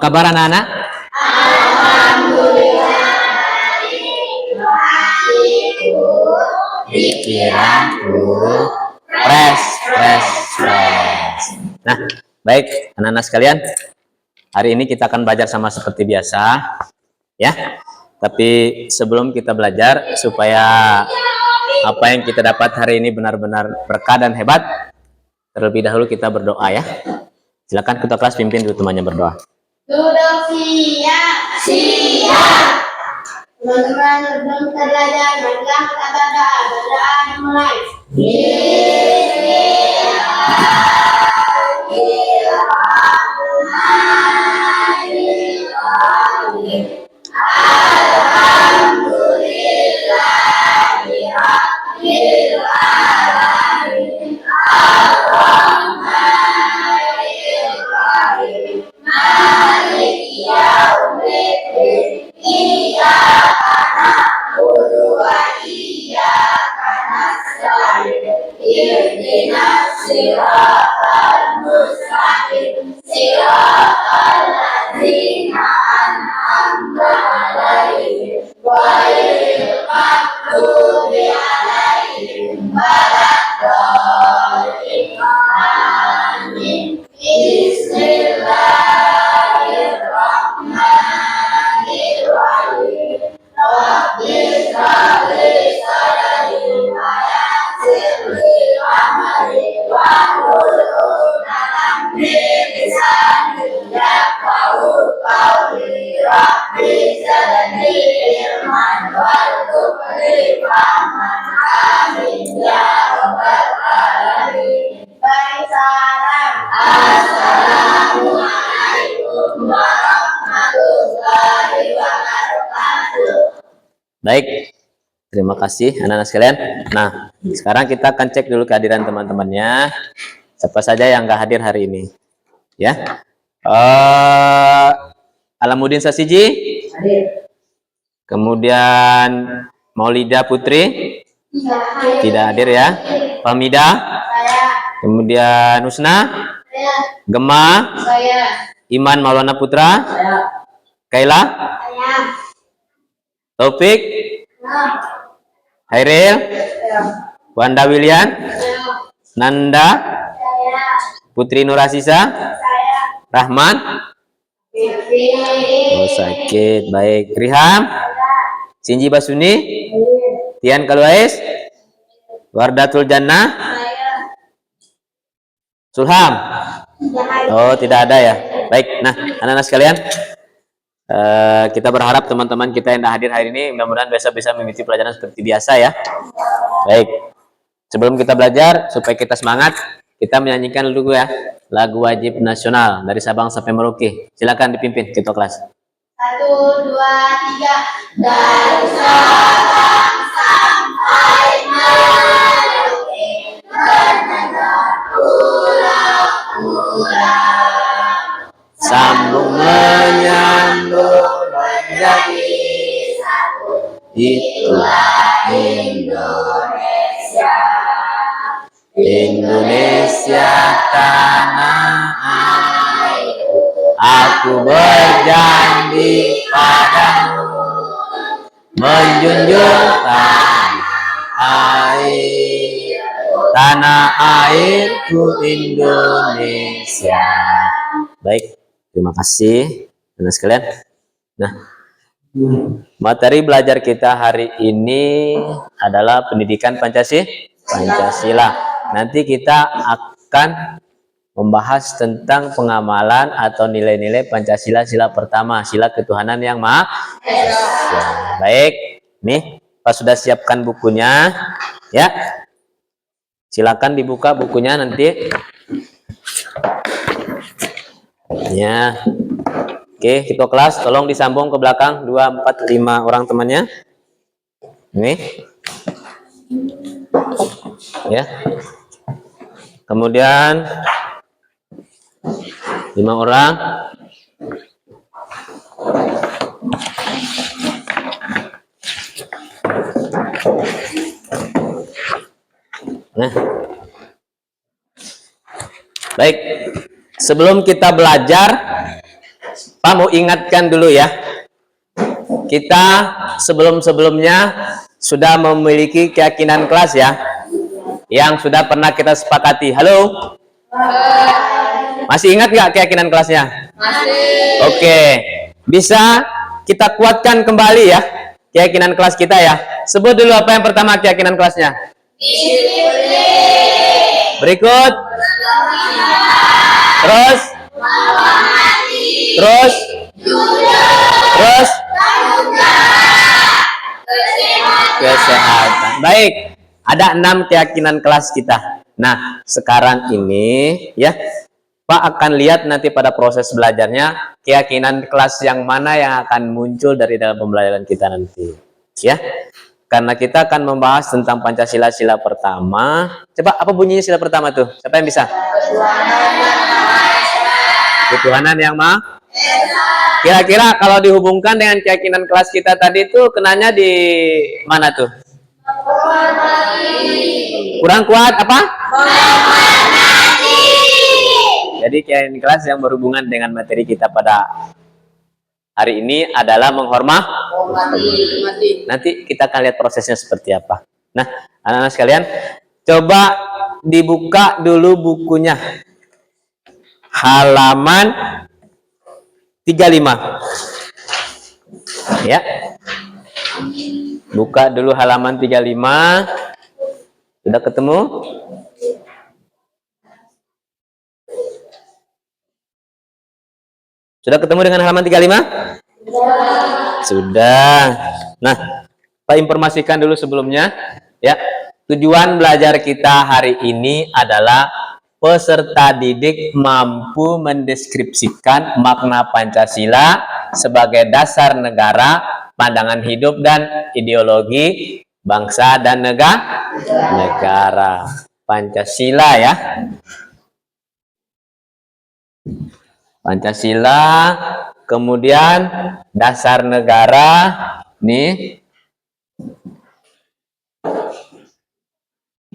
kabar anak-anak? Alhamdulillah. Pikiranku fresh. Nah, baik anak-anak sekalian. Hari ini kita akan belajar sama seperti biasa, ya. Tapi sebelum kita belajar, supaya apa yang kita dapat hari ini benar-benar berkah dan hebat, terlebih dahulu kita berdoa ya. Silakan ketua kelas pimpin dulu temannya berdoa. Duduk siap. Teman-teman sebelum kita belajar, marilah kita berdoa dimulai. Baik, terima kasih anak-anak sekalian. Nah, sekarang kita akan cek dulu kehadiran teman-temannya. Siapa saja yang nggak hadir hari ini, ya? Alamuddin Sasiji, hadir. Kemudian Maulida Putri, tidak hadir ya. Famida, kemudian Husna, Gema, Iman Maulana Putra, Kaila, Taufik, Hairil, Wanda Wilian, Nanda, Putri Nurasisa, Rahman, oh sakit, baik. Riham, Sinji Basuni, Tian Kaluais, Wardatul Jannah, Sulham, oh tidak ada ya. Baik, nah anak-anak sekalian, kita berharap teman-teman kita yang hadir hari ini mudah-mudahan besok bisa mengikuti pelajaran seperti biasa ya. Baik, sebelum kita belajar supaya kita semangat, kita menyanyikan dulu ya lagu wajib nasional dari Sabang sampai Merauke. Silakan dipimpin ketua kelas. 1, 2, 3. Dari Sabang sampai Merauke, mendengar pulau-pulau, sambung menyambung menjadi satu. itulah Indonesia tanah air. Aku berjanji padamu menjunjung tanah airku Indonesia. Baik, terima kasih teman sekalian. Nah, materi belajar kita hari ini adalah pendidikan Pancasila. Nanti kita akan membahas tentang pengamalan atau nilai-nilai Pancasila, sila pertama, sila ketuhanan yang Maha Esa. Baik, nih Pak sudah siapkan bukunya, ya. Silakan dibuka bukunya nanti. Ya. Oke, ketua kelas tolong disambung ke belakang 2, 4, 5 orang temannya. Nih. Ya. Kemudian 5 orang. Nah. Baik. Sebelum kita belajar Pak mau ingatkan dulu ya. Kita sebelum-sebelumnya sudah memiliki keyakinan kelas ya. Yang sudah pernah kita sepakati. Halo? Masih ingat nggak keyakinan kelasnya? Masih. Oke. Bisa kita kuatkan kembali ya keyakinan kelas kita ya. Sebut dulu apa yang pertama keyakinan kelasnya. Disiplin. Berikut. Terus. Terus. Terus. Kesehatan. Baik. Ada 6 keyakinan kelas kita. Nah, sekarang ini ya, Pak akan lihat nanti pada proses belajarnya keyakinan kelas yang mana yang akan muncul dari dalam pembelajaran kita nanti. Ya. Karena kita akan membahas tentang Pancasila sila pertama. Coba apa bunyinya sila pertama tuh? Siapa yang bisa? Ketuhanan yang Maha. Kira-kira kalau dihubungkan dengan keyakinan kelas kita tadi itu kenanya di mana tuh? Kurang kuat apa? Jadi keyakinan kelas yang berhubungan dengan materi kita pada hari ini adalah menghormati. Nanti kita akan lihat prosesnya seperti apa. Nah, anak-anak sekalian, coba dibuka dulu bukunya. Halaman 35. Ya. Buka dulu halaman 35. Sudah ketemu? Sudah ketemu dengan halaman 35? Sudah. Nah, Pak informasikan dulu sebelumnya ya. Tujuan belajar kita hari ini adalah peserta didik mampu mendeskripsikan makna Pancasila sebagai dasar negara, pandangan hidup dan ideologi bangsa dan negara. Pancasila ya. Pancasila, kemudian dasar negara, nih.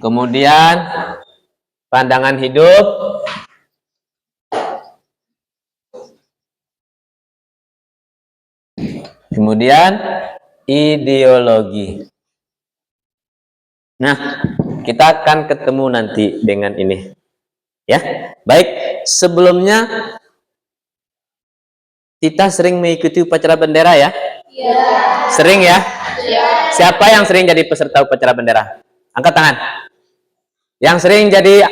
Kemudian pandangan hidup, kemudian ideologi. Nah, kita akan ketemu nanti dengan ini. Ya, baik. Sebelumnya kita sering mengikuti upacara bendera ya? Iya. Sering ya? Iya. Siapa yang sering jadi peserta upacara bendera? Angkat tangan. Yang sering jadi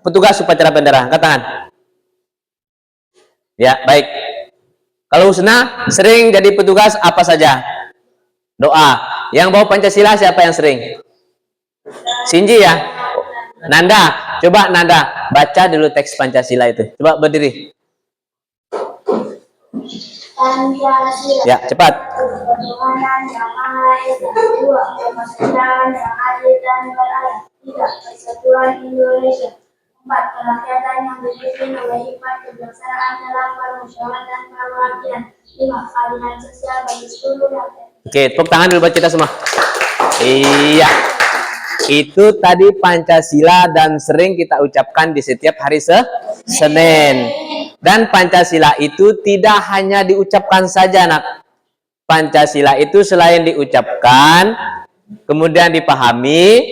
petugas upacara bendera, angkat tangan. Ya, baik. Kalau Husna sering jadi petugas apa saja? Doa. Yang bawa Pancasila siapa yang sering? Sinji ya? Nanda. Coba Nanda baca dulu teks Pancasila itu. Coba berdiri. Pancasila. Ya, cepat. Ketuhanan yang Maha Esa. 2. Kemasyarakatan yang adil dan beradab. 3. Persatuan Indonesia. 4. Kerakyatan yang dipimpin oleh hikmat kebijaksanaan dalam permusyawaratan dan perwakilan. 5. Keadilan sosial bagi seluruh rakyat. Oke, tepuk tangan dulu buat kita semua. Iya. Itu tadi Pancasila dan sering kita ucapkan di setiap hari Senin. Dan Pancasila itu tidak hanya diucapkan saja, nak. Pancasila itu selain diucapkan, kemudian dipahami,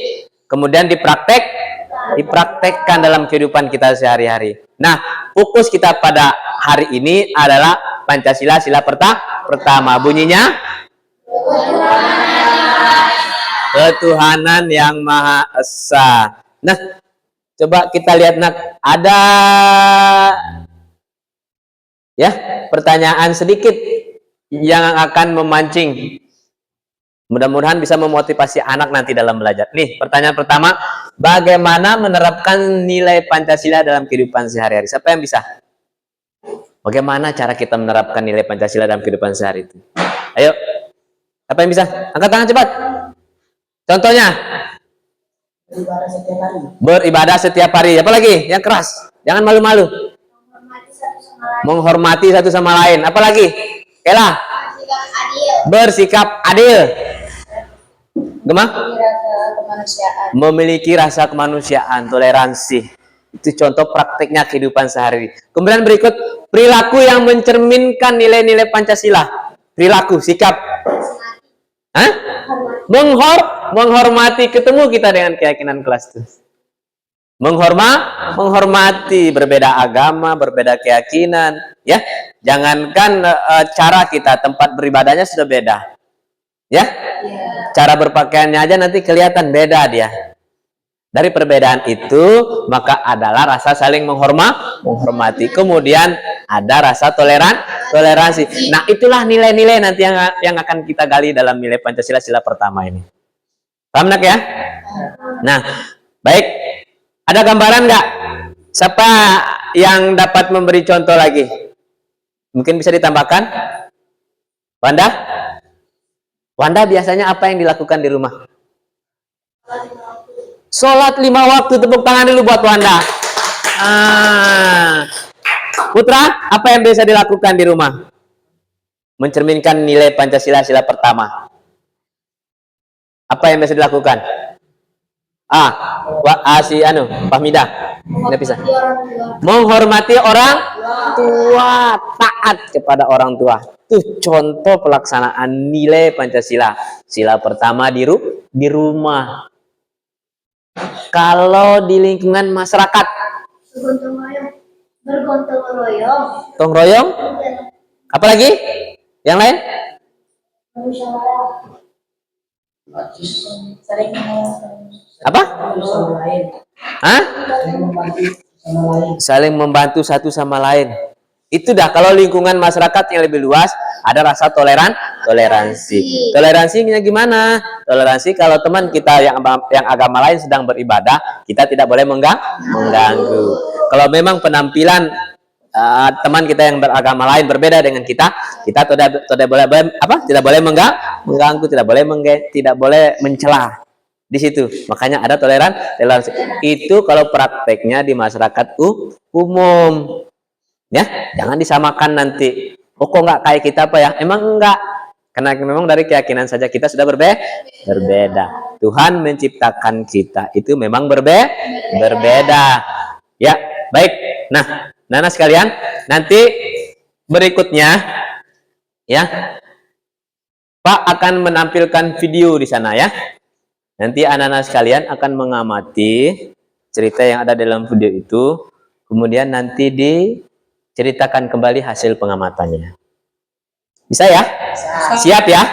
kemudian dipraktekkan dalam kehidupan kita sehari-hari. Nah, fokus kita pada hari ini adalah Pancasila sila pertama. Bunyinya? Ketuhanan yang Maha Esa. Nah, coba kita lihat, nak. Ada ya pertanyaan sedikit yang akan memancing. Mudah-mudahan bisa memotivasi anak nanti dalam belajar. Nih, pertanyaan pertama, bagaimana menerapkan nilai Pancasila dalam kehidupan sehari-hari? Siapa yang bisa? Bagaimana cara kita menerapkan nilai Pancasila dalam kehidupan sehari itu? Ayo, siapa yang bisa? Angkat tangan cepat. Contohnya? Beribadah setiap hari. Beribadah setiap hari. Apa lagi? Yang keras. Jangan malu-malu. Menghormati satu sama lain. Apa lagi? Kela? Bersikap adil. Gimana? Memiliki rasa kemanusiaan, toleransi. Itu contoh prakteknya kehidupan sehari-hari. Kemudian berikut, perilaku yang mencerminkan nilai-nilai Pancasila. Perilaku, sikap. Hah? Menghormati, ketemu kita dengan keyakinan kelas itu. Menghormati, berbeda agama, berbeda keyakinan, ya. Jangankan cara kita, tempat beribadahnya sudah beda. Ya. Cara berpakaiannya aja nanti kelihatan beda dia. Dari perbedaan itu, maka adalah rasa saling menghormati. Kemudian ada rasa toleransi. Nah, itulah nilai-nilai nanti yang akan kita gali dalam nilai Pancasila sila pertama ini. Paham nak ya? Nah, baik. Ada gambaran nggak? Siapa yang dapat memberi contoh lagi? Mungkin bisa ditambahkan? Wanda? Wanda biasanya apa yang dilakukan di rumah? Sholat 5 waktu. Tepuk tangan dulu buat Wanda. Putra, apa yang biasa dilakukan di rumah? Mencerminkan nilai Pancasila sila pertama. Apa yang biasa dilakukan? Fahmida. Nggak bisa. Menghormati orang tua, taat kepada orang tua. Itu contoh pelaksanaan nilai Pancasila. Sila pertama di rumah. Kalau di lingkungan masyarakat, bergotong royong. gotong royong. Apalagi? Yang lain? Apa? Hah? Saling membantu satu sama lain. Itu dah kalau lingkungan masyarakat yang lebih luas ada rasa toleransi. Toleransinya gimana? Toleransi kalau teman kita yang agama lain sedang beribadah, kita tidak boleh mengganggu. Kalau memang penampilan teman kita yang beragama lain berbeda dengan kita tidak boleh mengganggu, tidak boleh mencela. Di situ makanya ada toleransi. Itu kalau prakteknya di masyarakat umum. Ya, jangan disamakan nanti. Oh, kok nggak kayak kita apa ya? Emang enggak. Karena memang dari keyakinan saja kita sudah berbeda. Tuhan menciptakan kita itu memang berbeda. Ya, baik. Nah, Nana sekalian, nanti berikutnya ya, Pak akan menampilkan video di sana ya. Nanti anak-anak sekalian akan mengamati cerita yang ada dalam video itu, kemudian nanti diceritakan kembali hasil pengamatannya. Bisa ya? Siap ya?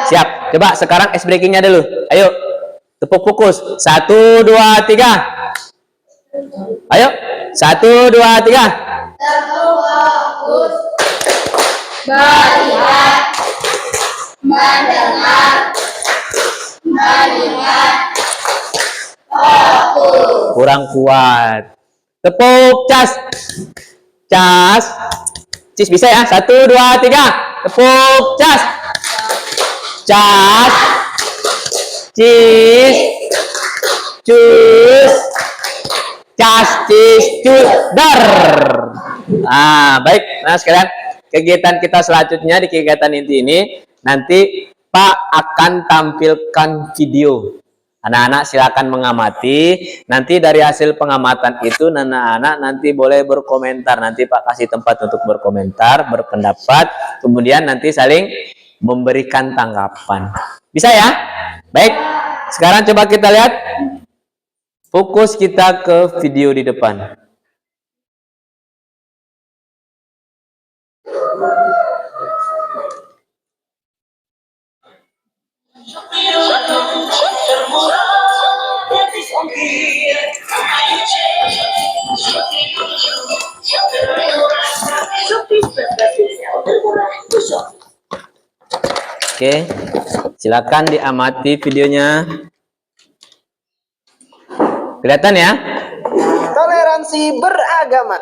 Siap. Coba sekarang ice breakingnya dulu. Ayo, tepuk fokus. 1, 2, 3. Ayo, 1, 2, 3. Tepuk fokus. Melihat, mendengar, fokus. Kurang kuat. Tepuk cas. Cis bisa ya? 1, 2, 3. Tepuk cas. Cis. Cus. Cas, cis, cus, dar. Baik. Nah, sekalian kegiatan kita selanjutnya di kegiatan inti ini nanti Pak akan tampilkan video. Anak-anak silakan mengamati. Nanti dari hasil pengamatan itu anak-anak nanti boleh berkomentar. Nanti Pak kasih tempat untuk berkomentar, berpendapat, kemudian nanti saling memberikan tanggapan. Bisa ya? Baik. Sekarang coba kita lihat. Fokus kita ke video di depan. Oke, silakan diamati videonya. Kelihatan ya? Toleransi beragama.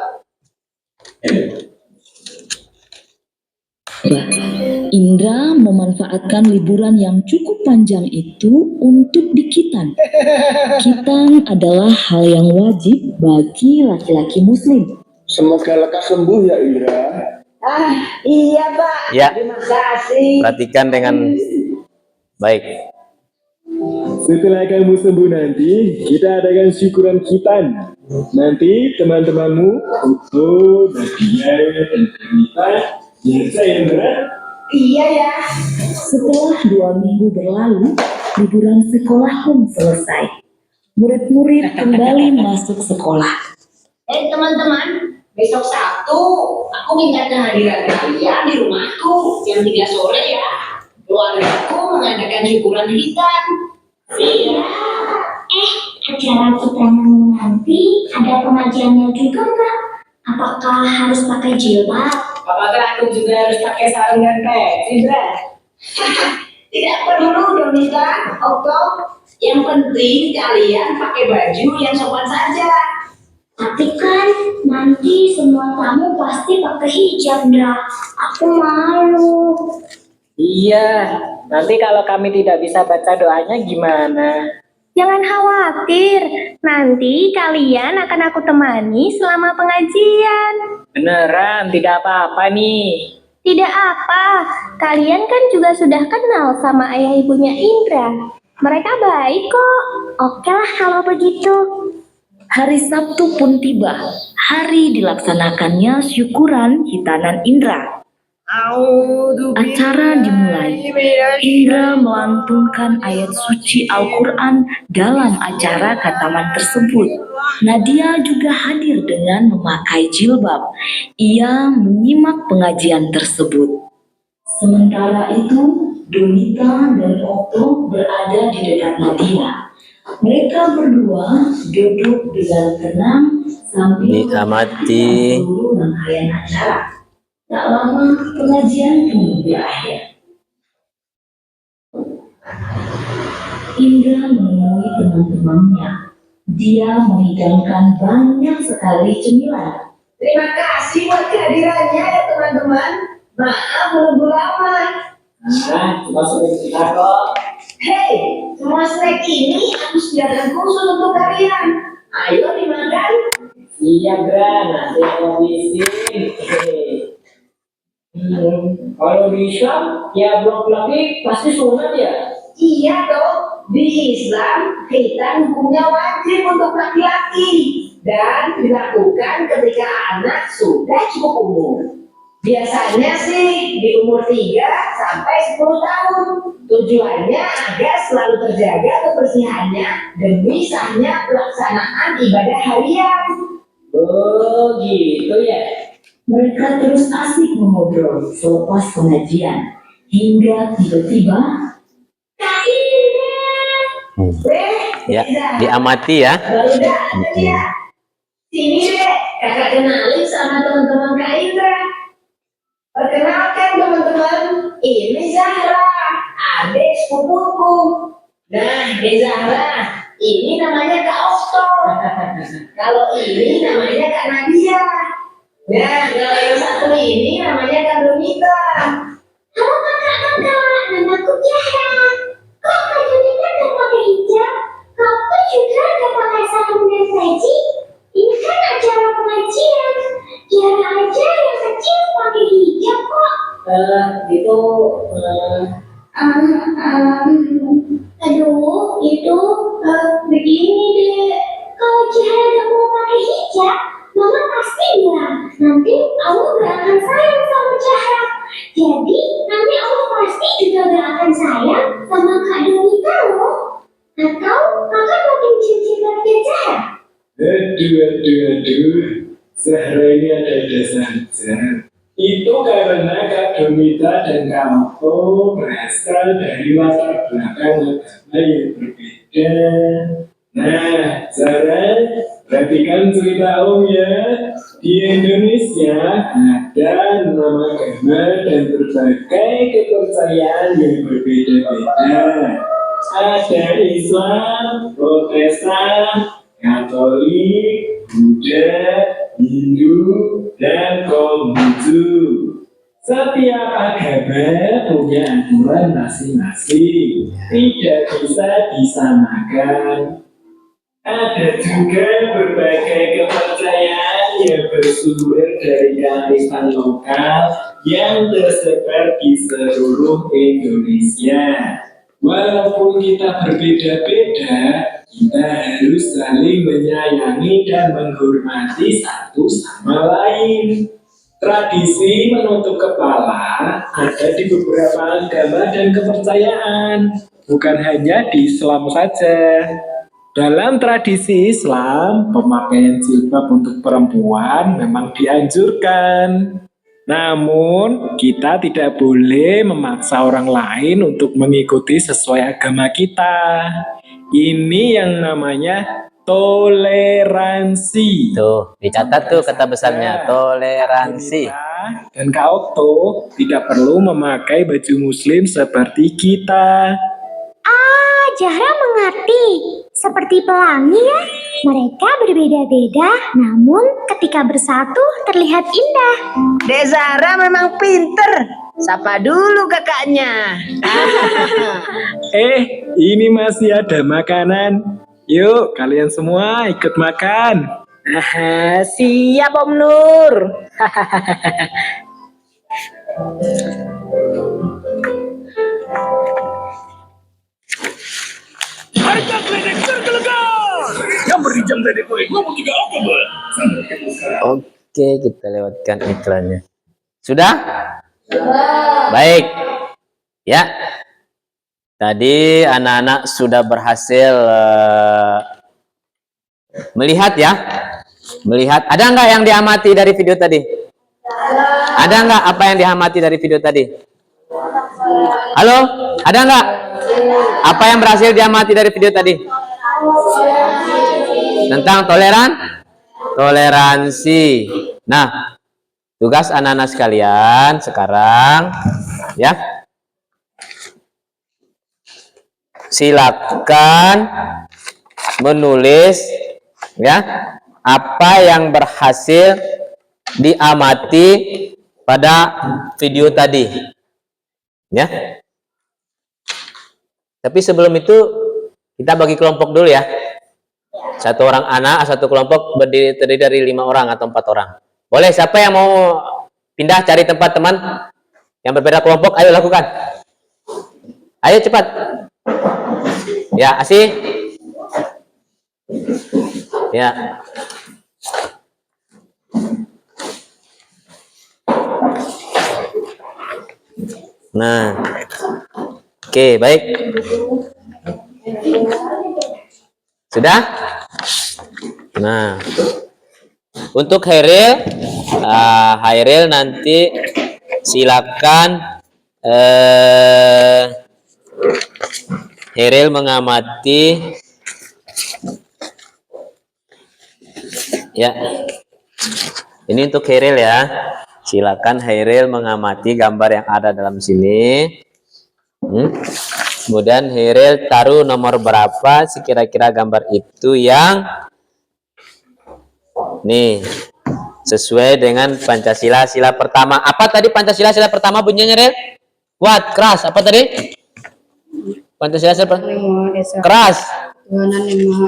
Indra memanfaatkan liburan yang cukup panjang itu untuk dikitan. Kitan adalah hal yang wajib bagi laki-laki muslim. Semoga lekas sembuh ya Indra. Iya Pak. Ya. Terima kasih. Perhatikan dengan baik. Setelah kamu sembuh nanti, kita adakan syukuran khitan. Nanti teman-temanmu, Uto, Nadia, dan Anita, biasa ya, Indra? Iya ya. Setelah 2 minggu berlalu, liburan sekolah pun selesai. Murid-murid kembali masuk sekolah. Teman-teman, besok Sabtu aku minta kehadiran kalian di rumahku jam 3 sore ya. Keluargaku mengadakan syukuran hitam. Iya. Acara kita nanti ada pengajiannya juga nggak? Apakah harus pakai jilbab? Apakah aku juga harus pakai sarung dan peci, Indra? Tidak perlu, Donita, Okto. Yang penting kalian pakai baju yang sopan saja. Tapi kan nanti semua tamu pasti pakai hijab, Ndra. Aku malu. Iya, nanti kalau kami tidak bisa baca doanya gimana? Jangan khawatir, nanti kalian akan aku temani selama pengajian. Beneran, tidak apa-apa nih. Tidak apa, kalian kan juga sudah kenal sama ayah ibunya Indra. Mereka baik kok. Oke lah kalau begitu. Hari Sabtu pun tiba. Hari dilaksanakannya syukuran hitanan Indra. Acara dimulai. Indra melantunkan ayat suci Al-Quran dalam acara khataman tersebut. Nadia juga hadir dengan memakai jilbab. Ia menyimak pengajian tersebut. Sementara itu, Donita dan Okto berada di dekat Nadia. Mereka berdua duduk dengan tenang sambil Diamati. seluruh rangkaian acara. Tak lama pengajian pun berakhir. Indra menemui teman-temannya. Dia menghidangkan banyak sekali cemilan. Terima kasih buat kehadirannya ya teman-teman. Maaf menunggu lama. Cuma sebentar kok. Hei, semua snack ini aku sediakan khusus untuk kalian. Ayo dimakan. Iya, Bra, nanti aku habisin. Kalau di Islam, ya belum lagi pasti sunat ya? Iya dong, di Islam khitan hukumnya wajib untuk laki-laki dan dilakukan ketika anak sudah cukup umur. Biasanya sih di umur 3 sampai 10 tahun. Tujuannya agar selalu terjaga kebersihannya demi sahnya pelaksanaan ibadah harian. Oh, gitu ya? Mereka terus asik mengobrol selepas pengajian. Hingga tiba-tiba Kak Indra. Ya, diamati ya. Baru datang ya. Sini deh, kakak kenalin sama teman-teman Kak Indra. Perkenalkan teman-teman, ini Zahra, adik sepupuku. Nah, Zahra, ini namanya Kak Okto. Kalau ini namanya Kak Nadia. Nah, kalau yang satu ini namanya Kak Donita. Halo kakak, namaku Zahra. Kok Kak Donita gak pakai hijab? Kamu juga gak pakai sarung dan peci? Ini kan acara pengajian. Tiara aja yang kecil pakai hijab kok. Itu Aduh, itu begini deh. Kalau Zahra gak mau pakai hijab, Mama pasti bilang, nanti Allah gak akan sayang sama Zahra. Jadi, nanti Allah pasti juga gak akan sayang sama Kak Donita loh. Atau kakak makin cinta Zahra? Aduh. Zahra ini ada-ada saja. Itu karena Kak Donita dan Kak Okto berasal dari latar belakang agama yang berbeda. Nah, Zahra, perhatikan cerita Om ya. Di Indonesia ada 6 agama dan berbagai kepercayaan yang berbeda-beda. Ada Islam, Protestan, Katolik, Buddha, Hindu, dan Konghucu. Setiap agama punya aturan masing-masing, tidak bisa disamakan. Ada juga berbagai kepercayaan yang bersumber dari kearifan lokal yang tersebar di seluruh Indonesia. Walaupun kita berbeda-beda, kita harus saling menyayangi dan menghormati satu sama lain. Tradisi menutup kepala ada di beberapa agama dan kepercayaan, bukan hanya di Islam saja. Dalam tradisi Islam, pemakaian jilbab untuk perempuan memang dianjurkan. Namun, kita tidak boleh memaksa orang lain untuk mengikuti sesuai agama kita. Ini yang namanya toleransi. Tuh, dicatat tuh kata besarnya, toleransi. Wanita dan Kaokto tidak perlu memakai baju muslim seperti kita. Ah, Zahra mengerti. Seperti pelangi ya. Mereka berbeda-beda, namun ketika bersatu terlihat indah. Dek Zahra memang pinter. Sapa dulu kakaknya. Ini masih ada makanan. Yuk, kalian semua ikut makan. Siap Om Nur. Oke, kita lewatkan iklannya. Sudah? Baik. Ya. Tadi anak-anak sudah berhasil melihat ya. Melihat. Ada nggak yang diamati dari video tadi? Ada nggak apa yang diamati dari video tadi? Halo? Ada nggak? Apa yang berhasil diamati dari video tadi? Tentang toleransi. Nah, tugas anak-anak sekalian sekarang ya. Silakan menulis ya apa yang berhasil diamati pada video tadi. Ya. Tapi sebelum itu kita bagi kelompok dulu ya. Satu orang anak, satu kelompok terdiri dari 5 orang atau 4 orang. Boleh, siapa yang mau pindah cari tempat teman yang berbeda kelompok? Ayo lakukan. Ayo cepat. Ya, Asih. Ya. Nah. Oke, baik. Sudah? Nah, untuk Hairil nanti silakan Hairil mengamati ya. Ini untuk Hairil ya. Silakan Hairil mengamati gambar yang ada dalam sini. Kemudian Hairil taruh nomor berapa kira-kira gambar itu yang nih sesuai dengan Pancasila sila pertama. Apa tadi Pancasila sila pertama bunyinya, Ril? Kuat, keras. Apa tadi? Pancasila sila pertama. Keras.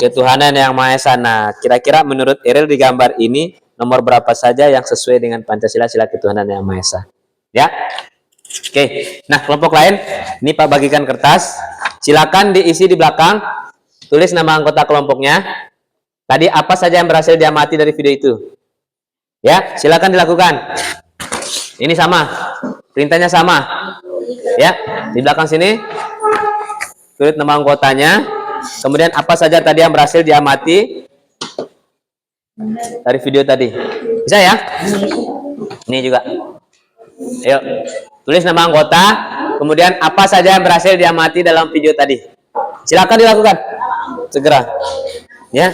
Ketuhanan yang Maha Esa. Nah, kira-kira menurut Hairil di gambar ini nomor berapa saja yang sesuai dengan Pancasila sila ketuhanan yang Maha Esa? Ya. Oke, nah kelompok lain, ini Pak bagikan kertas, silakan diisi di belakang, tulis nama anggota kelompoknya. Tadi apa saja yang berhasil diamati dari video itu? Ya, silakan dilakukan. Ini sama, perintahnya sama. Ya, di belakang sini, tulis nama anggotanya, kemudian apa saja tadi yang berhasil diamati dari video tadi. Bisa ya? Ini juga. Ayo. Tulis nama anggota, kemudian apa saja yang berhasil diamati dalam video tadi. Silakan dilakukan. Segera. Ya.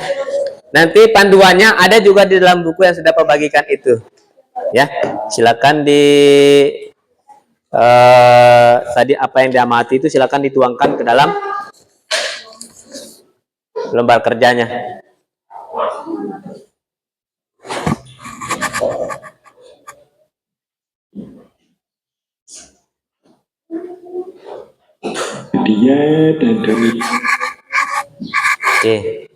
Nanti panduannya ada juga di dalam buku yang sudah Pak bagikan itu. Ya. Silakan tadi apa yang diamati itu silakan dituangkan ke dalam lembar kerjanya. Dia dan Doni. Oke.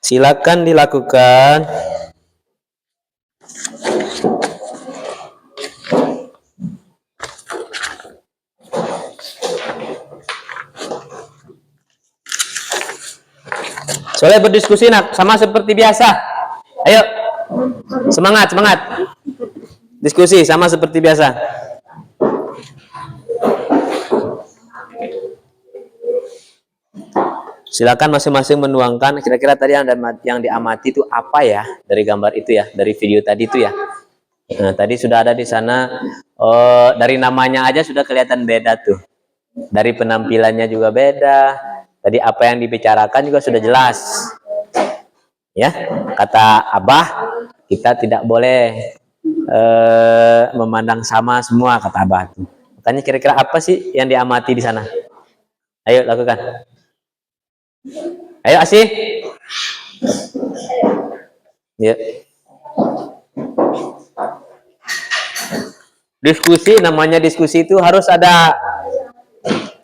Silakan dilakukan. Soleh berdiskusi nak, sama seperti biasa. Ayo, semangat, semangat. Diskusi sama seperti biasa. Silakan masing-masing menuangkan kira-kira tadi yang diamati itu apa ya dari gambar itu ya, dari video tadi itu ya. Nah, tadi sudah ada di sana. Oh, dari namanya aja sudah kelihatan beda tuh. Dari penampilannya juga beda. Tadi apa yang dibicarakan juga sudah jelas. Ya, kata Abah, kita tidak boleh memandang sama semua, kata Abah. Makanya kira-kira apa sih yang diamati di sana? Ayo lakukan. Ayo Asih. Ya. Diskusi, namanya diskusi itu harus ada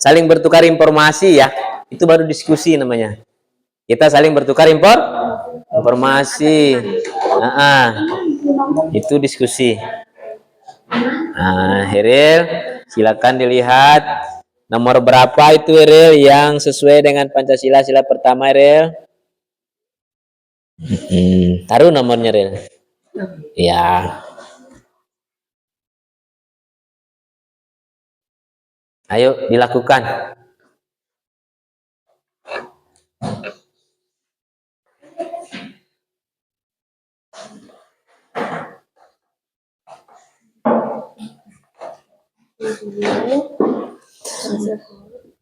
saling bertukar informasi ya. Itu baru diskusi namanya. Kita saling bertukar informasi. Itu diskusi. Nah, Heril, silakan dilihat nomor berapa itu Heril yang sesuai dengan Pancasila sila pertama Heril. Taruh nomornya Heril. Ya. Ayo dilakukan.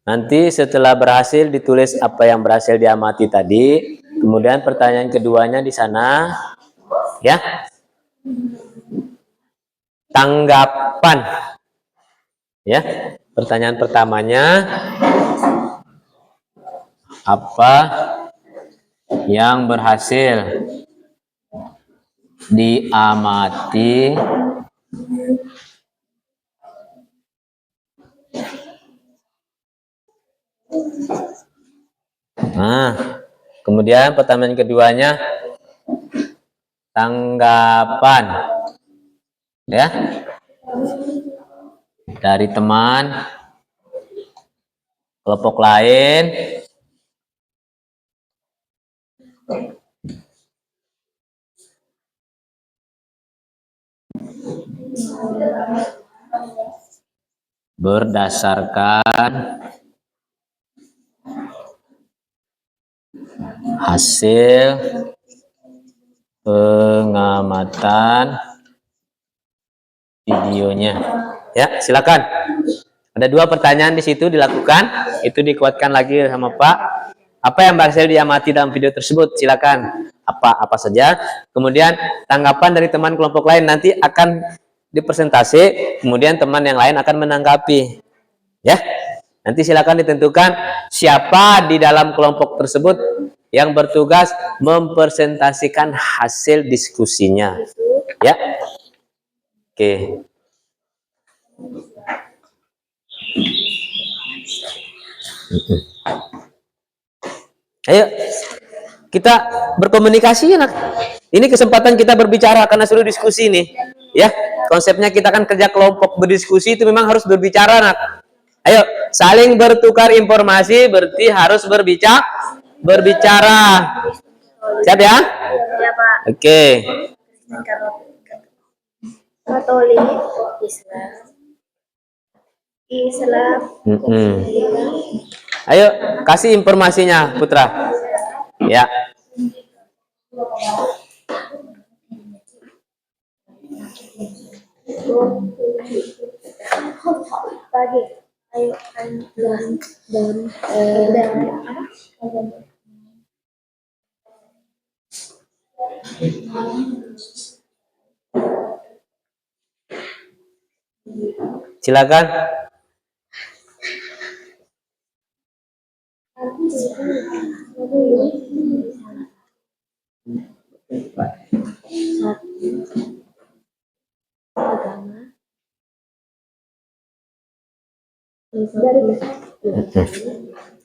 Nanti setelah berhasil ditulis apa yang berhasil diamati tadi, kemudian pertanyaan keduanya di sana, ya, tanggapan, ya, pertanyaan pertamanya, apa yang berhasil diamati Nah, kemudian pertanyaan keduanya tanggapan ya dari teman kelompok lain berdasarkan hasil pengamatan videonya. Ya, silakan. Ada 2 pertanyaan di situ dilakukan. Itu dikuatkan lagi sama Pak. Apa yang berhasil diamati dalam video tersebut? Silakan. Apa saja. Kemudian tanggapan dari teman kelompok lain nanti akan dipresentasi. Kemudian teman yang lain akan menanggapi. Ya. Nanti silakan ditentukan siapa di dalam kelompok tersebut yang bertugas mempresentasikan hasil diskusinya. Ya. Oke. Ayo kita berkomunikasi ya, nak. Ini kesempatan kita berbicara karena suruh diskusi nih. Ya, konsepnya kita kan kerja kelompok, berdiskusi itu memang harus berbicara, nak. Ayo, saling bertukar informasi berarti harus berbicara. Siap ya? Ya Pak. Oke. Katolik, Islam. Ayo kasih informasinya Putra. Ya. Pagi. Ayo dan Silakan.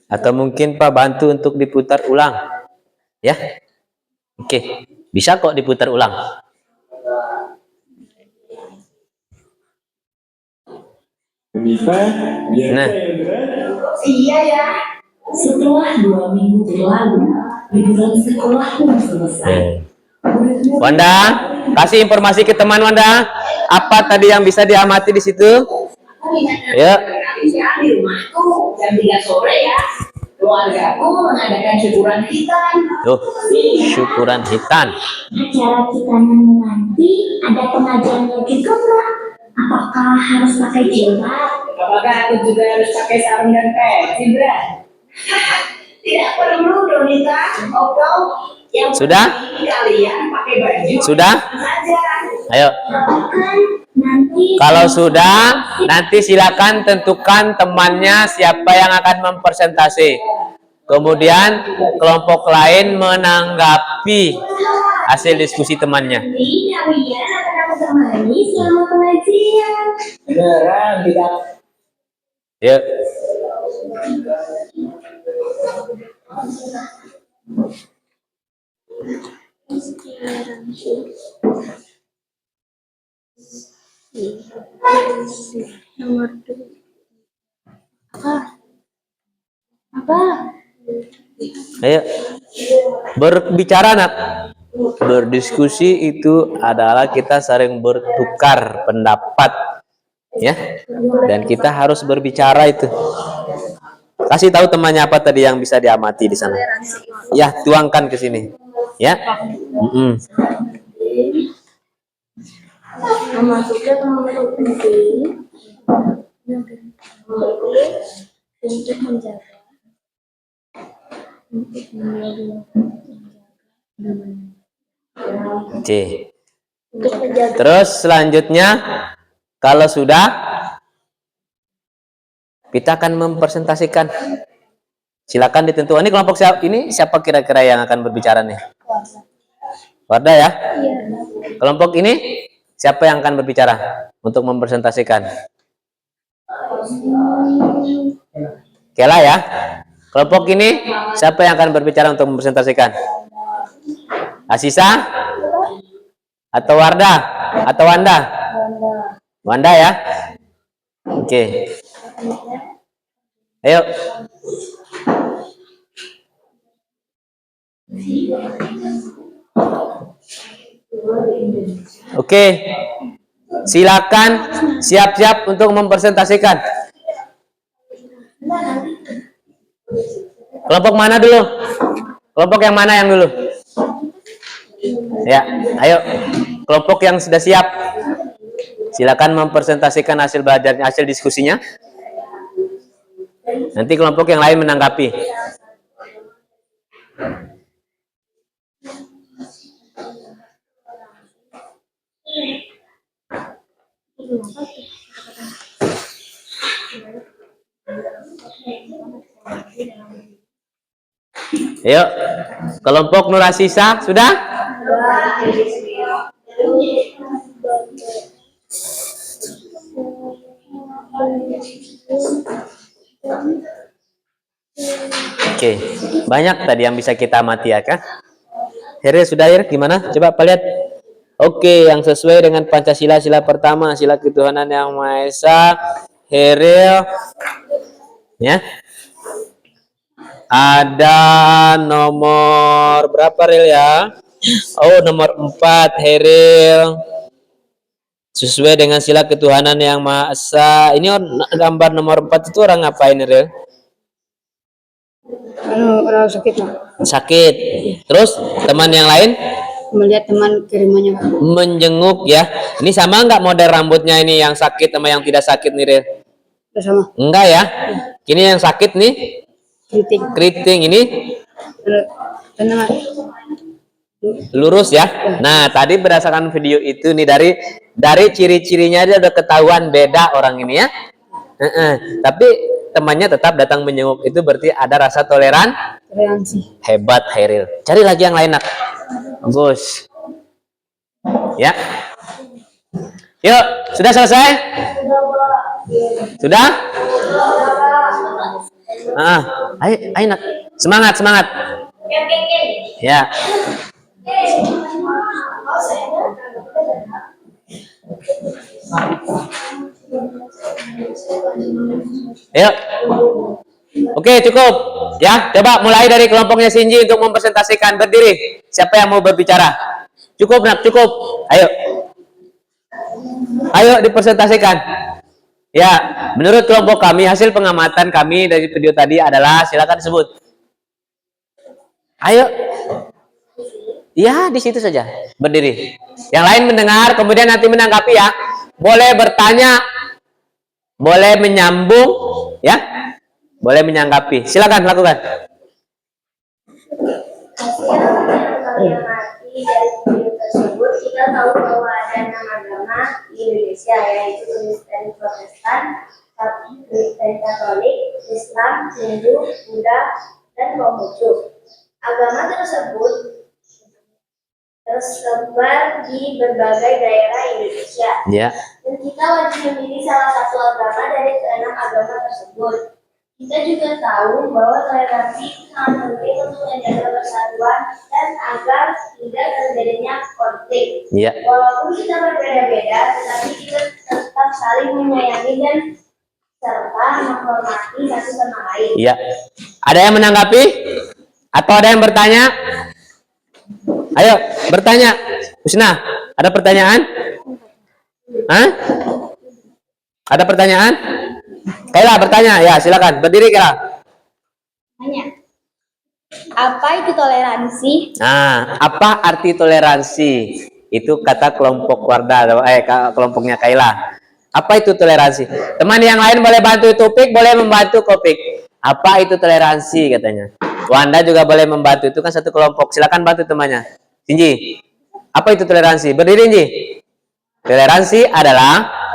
Atau mungkin Pak bantu untuk diputar ulang. Ya. Oke. Bisa kok diputar ulang. Nita, biar Nah. saya yang berat. Iya ya. Setelah 2 minggu berlalu, liburan sekolah pun selesai. Wanda, kasih informasi ke teman Wanda. Apa tadi yang bisa diamati di situ? Ya. Di rumahku jam 3 sore ya. Keluargaku mengadakan syukuran hitam. Tuh, syukuran hitam. Acara kita nanti ada pengajiannya juga nggak? Apakah harus pakai jilbab? Apakah aku juga harus pakai sarung dan peci, Bra? Tidak perlu, Donita. Atau yang Sudah? penting kalian pakai baju Sudah? saja. Ayo. Kan nanti Kalau sudah, nanti silakan tentukan temannya siapa yang akan mempresentasi. Kemudian kelompok lain menanggapi hasil diskusi temannya. Jadi kalian akan aku temani selama pengajian. Beneran tidak. Ya. Nomor 2. Apa? Ayo. Berbicara nak. Berdiskusi itu adalah kita sering bertukar pendapat, ya. Dan kita harus berbicara itu. Kasih tahu temannya apa tadi yang bisa diamati di sana. Ya, tuangkan ke sini. Ya. Memasukkan nomor penting untuk menjaga Oke. untuk menjaga Terus selanjutnya, kalau sudah, kita akan mempresentasikan. Silakan ditentukan. Ini kelompok siapa? Ini siapa kira-kira yang akan berbicara nih? Wardah ya. Kelompok ini siapa yang akan berbicara untuk mempresentasikan? Kela ya. Kelompok ini siapa yang akan berbicara untuk mempresentasikan? Asisa? Atau Wardah? Atau Wanda? Wanda ya. Oke. Ayo. Oke. Silakan siap-siap untuk mempresentasikan. Kelompok mana dulu? Kelompok yang mana yang dulu? Ya, ayo. Kelompok yang sudah siap. Silakan mempresentasikan hasil belajarnya, hasil diskusinya. Nanti kelompok yang lain menanggapi. Ayo, kelompok Nurasisa sudah? Oke, banyak tadi yang bisa kita amati ya kan? Heril sudah ya? Gimana? Coba Pak lihat. Oke, yang sesuai dengan Pancasila, sila pertama, sila ketuhanan yang Maha Esa. Heril, ya. Ada nomor berapa Ril ya? Oh, nomor 4 Heril. Sesuai dengan sila ketuhanan yang Maha Esa. Ini gambar nomor 4 itu orang ngapain Ril? Orang sakit Pak. Sakit. Terus teman yang lain Melihat teman kirimannya Pak. menjenguk ya. Ini sama nggak model rambutnya ini yang sakit sama yang tidak sakit nih Ril? Udah sama. Enggak ya. Ini yang sakit nih Kritik. keriting, ini Tenang. lurus ya. Nah, tadi berdasarkan video itu nih dari ciri-cirinya dia udah ketahuan beda orang ini ya. Tapi temannya tetap datang menjenguk, itu berarti ada rasa Toleransi. hebat Heril. Cari lagi yang lain nak. Bagus. Ya. Yuk, sudah selesai? Sudah? Ayo nak. Semangat. Ya. Ayo. Oke, cukup. Ya, coba mulai dari kelompoknya Shinji untuk mempresentasikan. Berdiri. Siapa yang mau berbicara? Cukup, nak, cukup. Ayo. Ayo dipresentasikan. Ya, menurut kelompok kami, hasil pengamatan kami dari video tadi adalah, silakan sebut. Ayo. Ya, di situ saja. Berdiri. Yang lain mendengar, kemudian nanti menanggapi ya. Boleh bertanya, boleh menyambung, ya. Boleh menanggapi. Silakan lakukan. Hasil yang mati dari video tersebut, kita tahu bahwa ada 6 agama di Indonesia, yaitu Kristen Protestan, Kristen Katolik, Islam, Hindu, Buddha, dan Konghucu. Agama tersebut tersebar di berbagai daerah Indonesia. Ya. Dan kita wajib memilih salah satu agama dari ke-6 agama tersebut. Kita juga tahu bahwa toleransi itu sangat penting untuk menjaga persatuan dan agar tidak terjadinya konflik. Ya. Walaupun kita berbeda-beda, tetapi kita tetap saling menyayangi dan serta menghormati satu sama lain. Ya. Ada yang menanggapi? Atau ada yang bertanya? Ayo, bertanya. Husna, ada pertanyaan? Hah? Ada pertanyaan? Kaila bertanya, ya silakan. Berdiri Kaila. Tanya. Apa itu toleransi? Nah, apa arti toleransi? Itu kata kelompok Wardah, kelompoknya Kaila. Apa itu toleransi? Teman yang lain boleh bantu topik, boleh membantu Kopik. Apa itu toleransi katanya? Wanda juga boleh membantu, itu kan satu kelompok. Silakan bantu temannya. Shinji, apa itu toleransi? Berdiri, Shinji. Toleransi adalah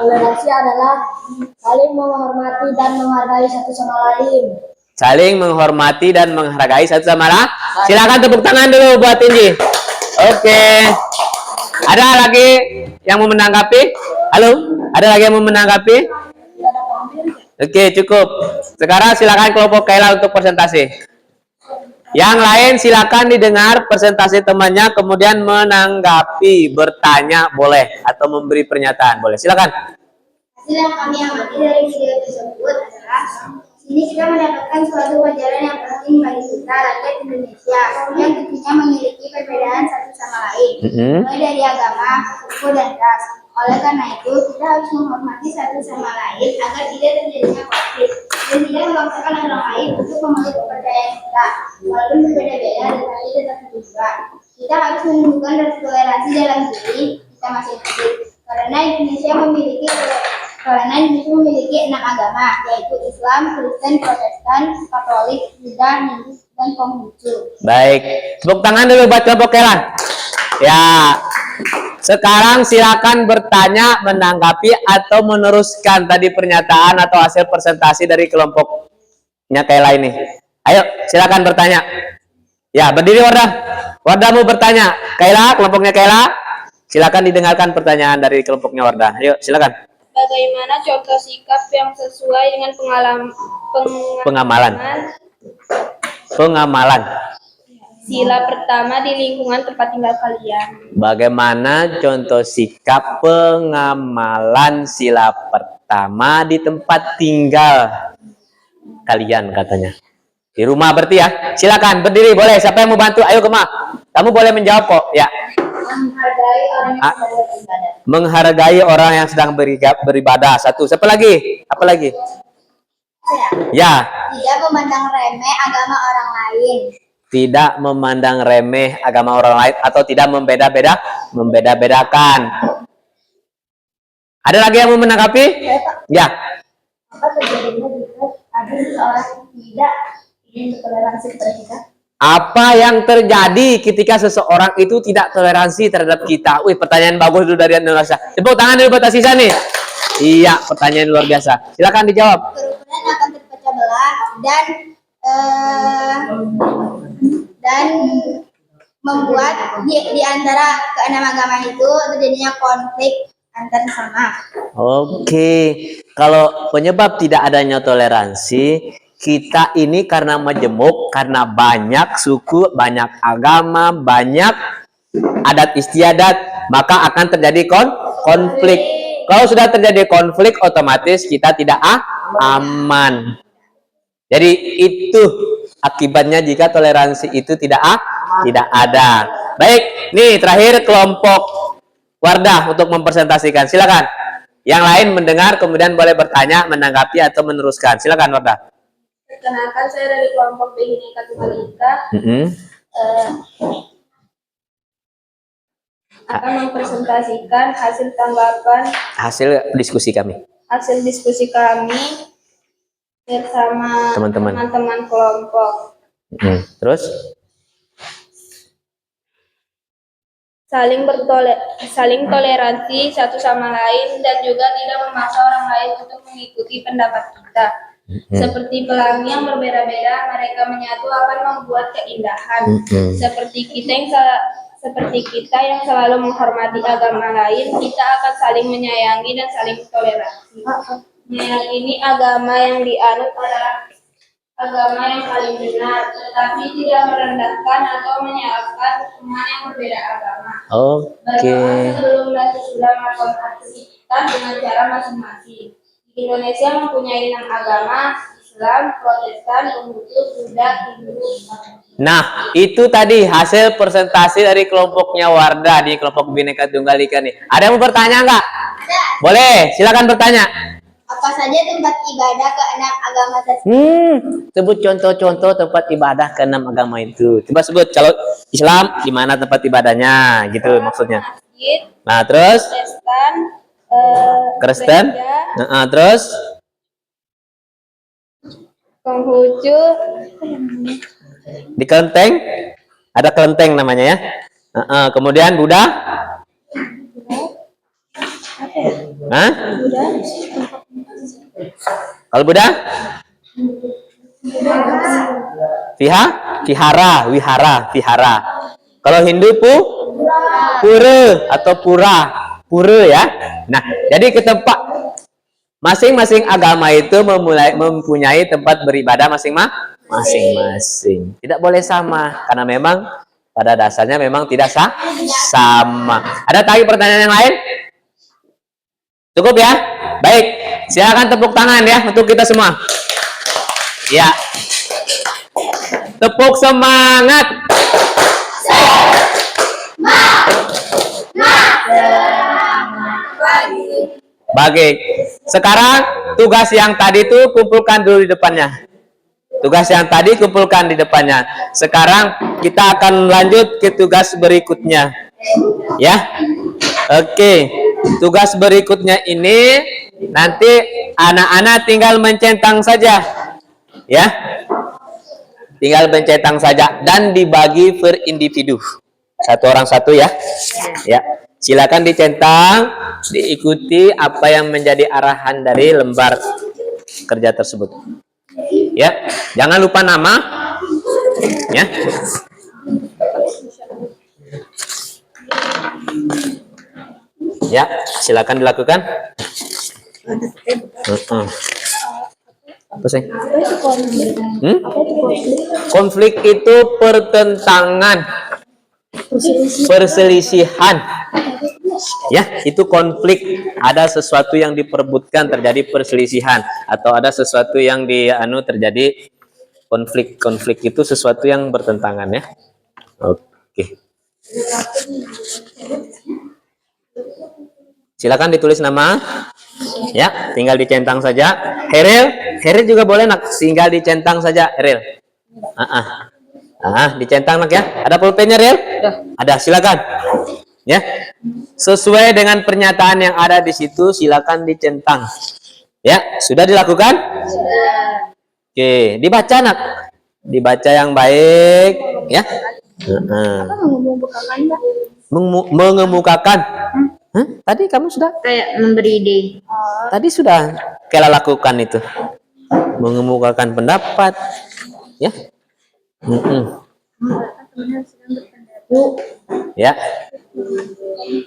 Saling menghormati dan menghargai satu sama lain. saling menghormati dan menghargai satu sama lain. Silakan tepuk tangan dulu buat Shinji. Oke. Ada lagi yang mau menanggapi? Halo? Ada lagi yang mau menanggapi? Oke, cukup. Sekarang silakan kelompok Kaila untuk presentasi. Yang lain silakan didengar presentasi temannya, kemudian menanggapi, bertanya boleh, atau memberi pernyataan boleh. Silakan. Hasil yang kami amati dari video tersebut adalah sini kita mendapatkan suatu pelajaran yang penting bagi kita rakyat Indonesia yang tentunya memiliki perbedaan satu sama lain, mulai dari agama, suku, dan ras. Oleh karena itu, kita harus menghormati satu sama lain agar tidak terjadinya konflik dan tidak memaksakan orang lain untuk memeluk kepercayaan kita. Walaupun berbeda-beda, tetapi tetap juga. Kita harus menunjukkan toleransi dalam diri kita masing-masing. Karena Indonesia memiliki 6 agama, yaitu Islam, Kristen, Protestan, Katolik, Buddha, Hindu, dan Konghucu. Baik, tepuk tangan dulu buat kelompok Kaila. Ya, sekarang silakan bertanya, menanggapi, atau meneruskan tadi pernyataan atau hasil presentasi dari kelompoknya Kaila ini. Ayo, silakan bertanya. Ya, berdiri Wardah. Wardah mau bertanya. Kaila, kelompoknya Kaila, silakan didengarkan pertanyaan dari kelompoknya Wardah. Ayo, silakan. Bagaimana contoh sikap yang sesuai dengan Pengamalan. Sila pertama di lingkungan tempat tinggal kalian. Bagaimana contoh sikap pengamalan sila pertama di tempat tinggal kalian katanya. Di rumah berarti ya. Silakan berdiri boleh. Siapa yang mau bantu? Ayo Kema. Kamu boleh menjawab kok. Ya. Menghargai orang yang sedang beribadah. Satu. Siapa lagi? Apa lagi? Ya. Tidak memandang remeh agama orang lain. Tidak memandang remeh agama orang lain atau tidak membeda-bedakan. Ada lagi yang mau menanggapi? Ya. Apa terjadinya jika ada seseorang tidak ingin toleransi kepada kita? Apa yang terjadi ketika seseorang itu tidak toleransi terhadap kita? Wih, pertanyaan bagus dulu dari Indonesia. Tepuk tangan dulu buat Asisa nih. Iya, pertanyaan luar biasa. Silakan dijawab. Kerukunan akan terpecah belah dan membuat di antara keenam agama itu terjadinya konflik antar sesama. Oke, kalau penyebab tidak adanya toleransi, kita ini karena majemuk, karena banyak suku, banyak agama, banyak adat istiadat, maka akan terjadi konflik. kalau sudah terjadi konflik otomatis kita tidak aman. Jadi itu akibatnya jika toleransi itu tidak ada. Baik, nih terakhir kelompok Wardah untuk mempresentasikan. Silakan. Yang lain mendengar kemudian boleh bertanya, menanggapi atau meneruskan. Silakan Wardah. Perkenalkan, saya dari kelompok Bhinneka Tunggal Ika. Akan mempresentasikan hasil tanggapan Hasil diskusi kami bersama teman-teman kelompok. Terus saling toleransi satu sama lain dan juga tidak memaksa orang lain untuk mengikuti pendapat kita. Seperti pelangi yang berbeda-beda, mereka menyatu akan membuat keindahan. Seperti kita yang selalu menghormati agama lain, kita akan saling menyayangi dan saling toleransi. Meyakini agama yang dianut adalah agama yang paling benar, tetapi tidak merendahkan atau menyalahkan teman yang berbeda agama. Berdoa sebelum dan sesudah melakukan aktivitas dengan cara masing-masing. Indonesia mempunyai 6 agama: Islam, Protestan, Konghucu, Buddha, Hindu. Nah, itu tadi hasil presentasi dari kelompoknya Wardah di kelompok Bhinneka Tunggal Ika nih. Ada yang mau bertanya nggak? Boleh, silakan bertanya. Apa saja tempat ibadah ke-6 agama tersebut? Sebut contoh-contoh tempat ibadah ke-6 agama itu. Coba sebut, kalau Islam di mana tempat ibadahnya, gitu maksudnya. Masjid, Nah, terus Gereja, Kristen, terus Konghucu, di kelenteng ada kelenteng namanya ya. Kemudian Buddha. Hah? Kalau Buddha? Vihara. Kalau Hindu pura atau pura ya. Nah, jadi ke tempat masing-masing agama itu mempunyai tempat beribadah masing-masing. Tidak boleh sama karena memang pada dasarnya memang tidak sama. Ada lagi pertanyaan yang lain? Cukup ya? Baik, silakan tepuk tangan ya untuk kita semua. Ya. Tepuk semangat. Baik. Sekarang tugas yang tadi itu kumpulkan dulu di depannya. Sekarang kita akan lanjut ke tugas berikutnya. Ya. Oke. Tugas berikutnya ini nanti anak-anak tinggal mencentang saja. Ya. Tinggal mencentang saja dan dibagi per individu. Satu orang satu ya. Ya. Silakan dicentang, diikuti apa yang menjadi arahan dari lembar kerja tersebut. Ya, jangan lupa nama. Ya. Ya, silakan dilakukan. Apa sih? Konflik itu pertentangan, perselisihan. Ya, itu konflik. Ada sesuatu yang diperebutkan, terjadi perselisihan, atau ada sesuatu yang terjadi konflik. Konflik itu sesuatu yang bertentangan ya. Oke. Silakan ditulis nama. Ya, tinggal dicentang saja. Heril juga boleh nak, tinggal dicentang saja Heril. Dicentang nak ya. Ada pulpennya Heril? Ada, silakan. Ya. Sesuai dengan pernyataan yang ada di situ, silakan dicentang. Ya, sudah dilakukan? Sudah. Oke, dibaca nak. Dibaca yang baik, ya. Mengemukakan. Tadi kamu sudah? Kayak memberi ide. Tadi sudah Kela lakukan itu. Mengemukakan pendapat. Ya. Ya.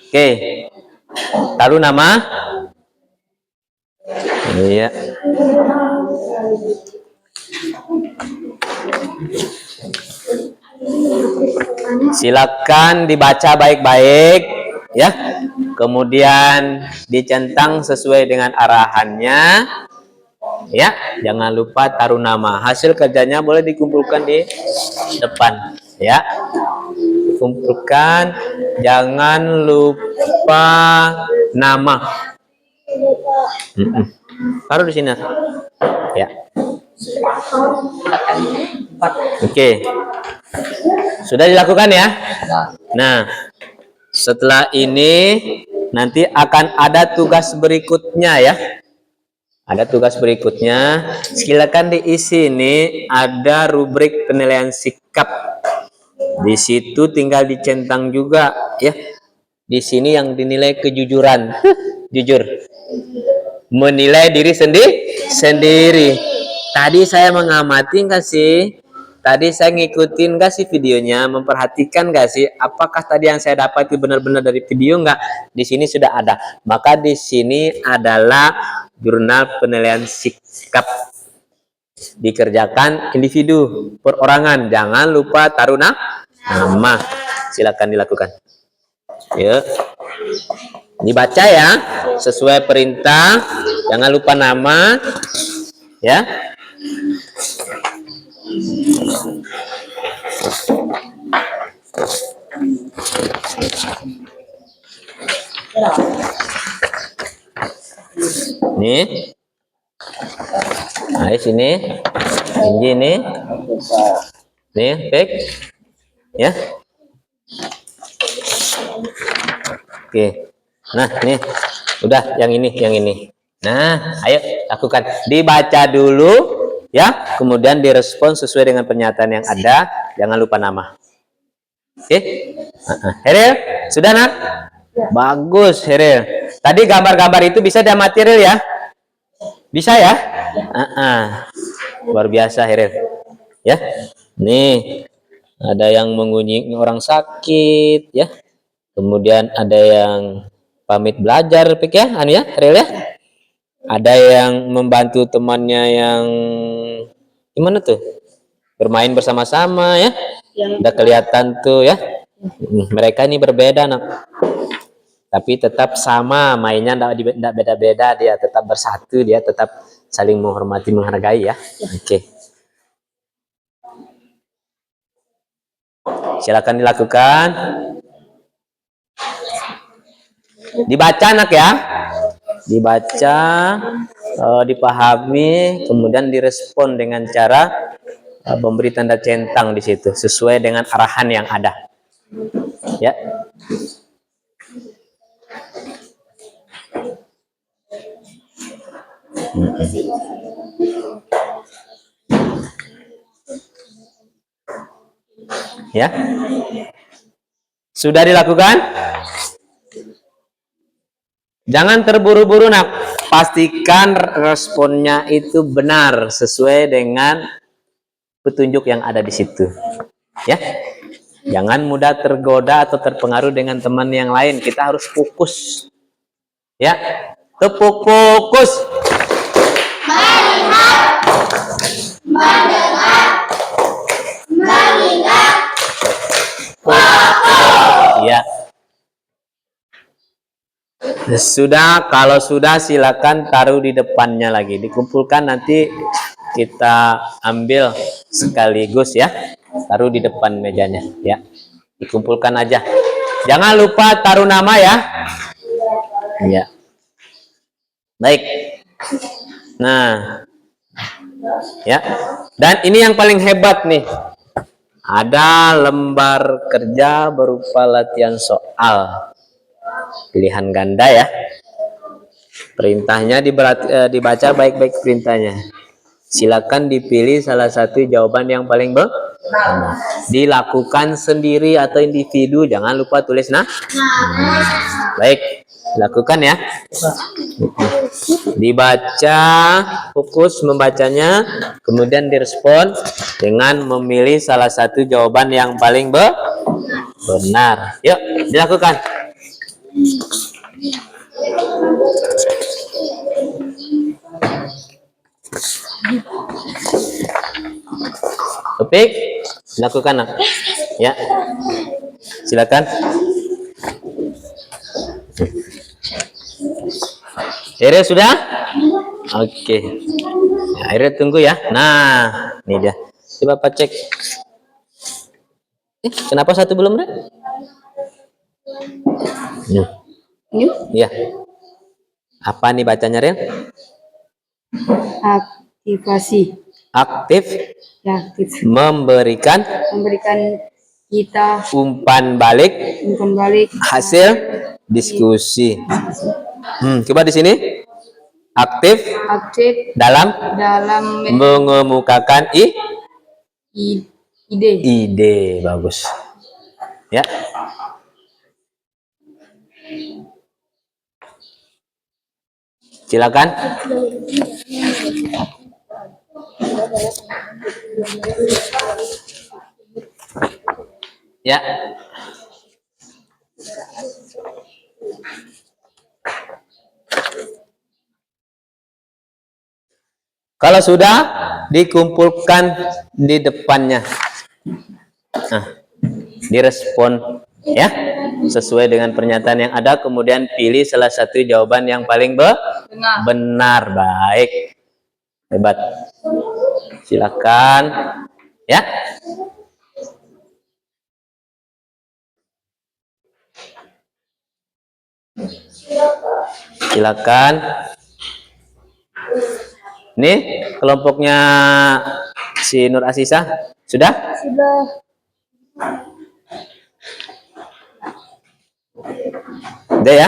Oke. Lalu nama? Iya. Silakan dibaca baik-baik, ya. kemudian dicentang sesuai dengan arahannya. Ya, jangan lupa taruh nama. Hasil kerjanya boleh dikumpulkan di depan. Ya, kumpulkan. Jangan lupa nama. Taruh di sini. Ya. Oke. Sudah dilakukan ya? Nah, setelah ini nanti akan ada tugas berikutnya ya. Ada tugas berikutnya. Silakan diisi ini, ada rubrik penilaian sikap. Di situ tinggal dicentang juga ya. Di sini yang dinilai kejujuran. Jujur. Menilai diri sendiri. Tadi saya mengamati nggak sih? Tadi saya ngikutin nggak sih videonya? Memperhatikan nggak sih? Apakah tadi yang saya dapat itu benar-benar dari video nggak? Di sini sudah ada. Maka di sini adalah jurnal penilaian sikap. Dikerjakan individu, perorangan. Jangan lupa taruh nama. Silakan dilakukan. Yuk. Dibaca ya, sesuai perintah. Jangan lupa nama. Ya. Nih. Nah, sini. Ini. Nih, baik. Ya. Oke. Nah, nih. Udah yang ini. Nah, ayo lakukan. Dibaca dulu ya, kemudian direspon sesuai dengan pernyataan yang ada. Jangan lupa nama. Oke. Heril, sudah nak? Bagus, Heril. Tadi gambar-gambar itu bisa diamati, Heril ya? Bisa ya? Luar biasa, Heril. Ya. Nih, ada yang mengunjungi orang sakit ya. Kemudian ada yang pamit belajar, Pik ya, ya, Heril ya. Ada yang membantu temannya yang gimana tuh? Bermain bersama-sama ya. Udah kelihatan tuh ya. Mereka ini berbeda nak. Tapi tetap sama mainnya, enggak beda-beda, dia tetap bersatu, dia tetap saling menghormati, menghargai ya. Oke. Silakan dilakukan. Dibaca nak ya. Dibaca, dipahami, kemudian direspon dengan cara memberi tanda centang di situ sesuai dengan arahan yang ada. Ya. Ya. Sudah dilakukan? Jangan terburu-buru nak. Pastikan responnya itu benar sesuai dengan petunjuk yang ada di situ. Ya. Jangan mudah tergoda atau terpengaruh dengan teman yang lain. Kita harus fokus. Ya. Tepuk fokus. Melihat, mendengar, mengingat. Ya. Sudah, kalau sudah silakan taruh di depannya lagi. Dikumpulkan nanti kita ambil sekaligus ya. Taruh di depan mejanya ya. Dikumpulkan aja. Jangan lupa taruh nama ya. Ya. Baik. Nah. Ya. Dan ini yang paling hebat nih. Ada lembar kerja berupa latihan soal. Pilihan ganda ya. Perintahnya dibaca baik-baik perintahnya. Silakan dipilih salah satu jawaban yang paling benar. Dilakukan sendiri atau individu, jangan lupa tulis nah. Baik, lakukan ya. Dibaca, fokus membacanya, kemudian direspon dengan memilih salah satu jawaban yang paling benar. Yuk, dilakukan. Topik, lakukan nak. Ya, silakan. Akhirnya sudah? Oke. Nah, akhirnya tunggu ya. Nah, ini dia. Coba Pak cek. Kenapa satu belum, Rek? Iya. Apa nih bacanya, Rel? Aktivasi. Aktif. Ya, aktif. Memberikan Kita umpan balik hasil diskusi. Coba di sini aktif dalam mengemukakan ide. Bagus ya. Silakan. Ya. Kalau sudah dikumpulkan di depannya, nah, direspon ya sesuai dengan pernyataan yang ada, kemudian pilih salah satu jawaban yang paling benar. Baik, hebat. Silakan ya. Silakan. Nih kelompoknya si Nur Asisa sudah? Sudah. Udah ya?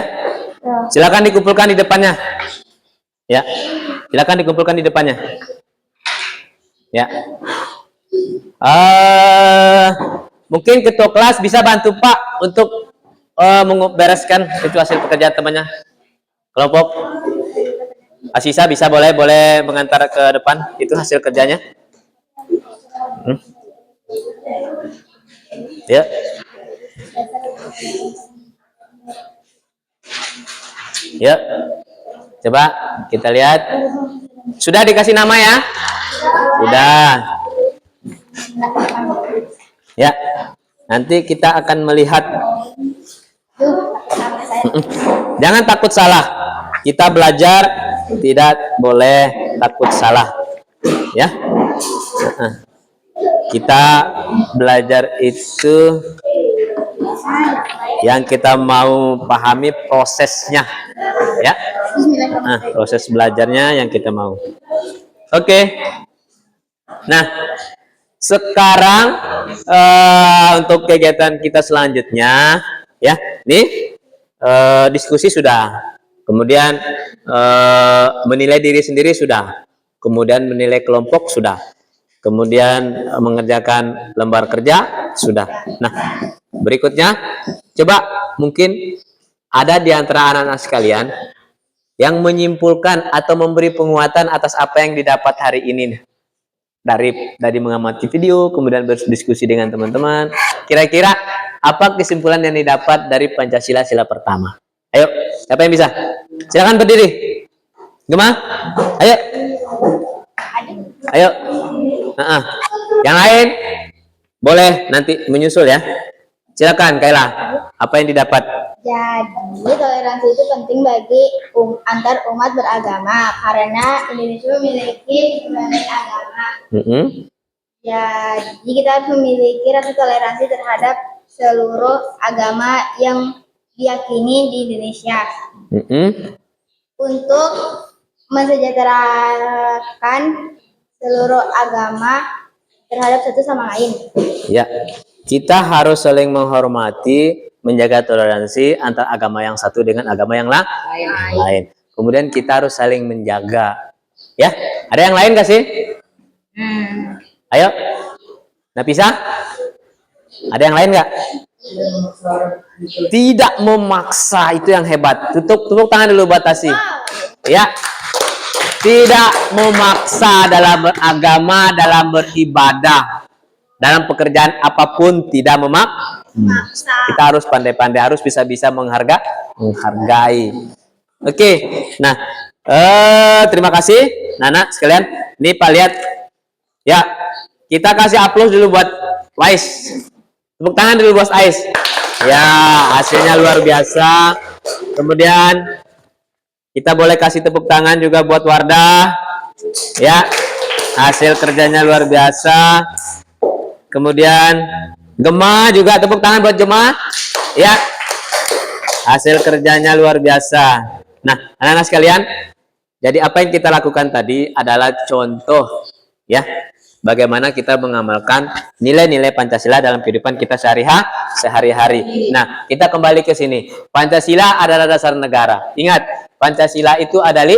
Silakan dikumpulkan di depannya. Ya. Silakan dikumpulkan di depannya. Ya. Mungkin ketua kelas bisa bantu Pak untuk membereskan itu hasil pekerjaan temannya. Kelompok Asisa bisa boleh mengantar ke depan itu hasil kerjanya. Ya. Ya. Coba kita lihat. Sudah dikasih nama ya? Sudah. Ya. Nanti kita akan melihat. Jangan takut salah. Kita belajar tidak boleh takut salah. Ya. Kita belajar itu yang kita mau pahami prosesnya. Ya. Proses belajarnya yang kita mau. Oke. Nah, sekarang untuk kegiatan kita selanjutnya ya. Nih diskusi sudah. Kemudian menilai diri sendiri sudah, kemudian menilai kelompok sudah, kemudian mengerjakan lembar kerja sudah. Nah, berikutnya coba mungkin ada di antara anak-anak sekalian yang menyimpulkan atau memberi penguatan atas apa yang didapat hari ini dari mengamati video, kemudian berdiskusi dengan teman-teman. Kira-kira apa kesimpulan yang didapat dari Pancasila sila pertama? Ayo, siapa yang bisa? Silakan berdiri. Gema? Ayo. Ayo. Yang lain boleh nanti menyusul ya. Silakan Kaila. Apa yang didapat? Jadi toleransi itu penting bagi antar umat beragama karena Indonesia memiliki banyak agama. Jadi kita harus memiliki rasa toleransi terhadap seluruh agama yang diyakini di Indonesia. Untuk mensejahterakan seluruh agama terhadap satu sama lain. Ya, kita harus saling menghormati, menjaga toleransi antar agama yang satu dengan agama yang lain. Kemudian kita harus saling menjaga. Ya, ada yang lain gak sih? Ayo, Nafisa. Ada yang lain nggak? Tidak memaksa, itu yang hebat. Tepuk tangan dulu buat Tasi. Ya, tidak memaksa dalam beragama, dalam beribadah, dalam pekerjaan apapun tidak memaksa. Kita harus pandai-pandai, harus bisa-bisa menghargai. Oke, nah, terima kasih, Nana sekalian. Ini Pak lihat, ya, kita kasih aplaus dulu buat Wais. Tepuk tangan dulu bos Ais. Ya, hasilnya luar biasa. Kemudian Kita boleh kasih tepuk tangan juga buat Wardah. Ya, hasil kerjanya luar biasa. Kemudian Gemma juga tepuk tangan buat Gemma. Ya, hasil kerjanya luar biasa. Nah, anak-anak sekalian, jadi apa yang kita lakukan tadi adalah contoh, ya, bagaimana kita mengamalkan nilai-nilai Pancasila dalam kehidupan kita sehari-hari. Nah, kita kembali ke sini. Pancasila adalah dasar negara. Ingat, Pancasila itu ada 5.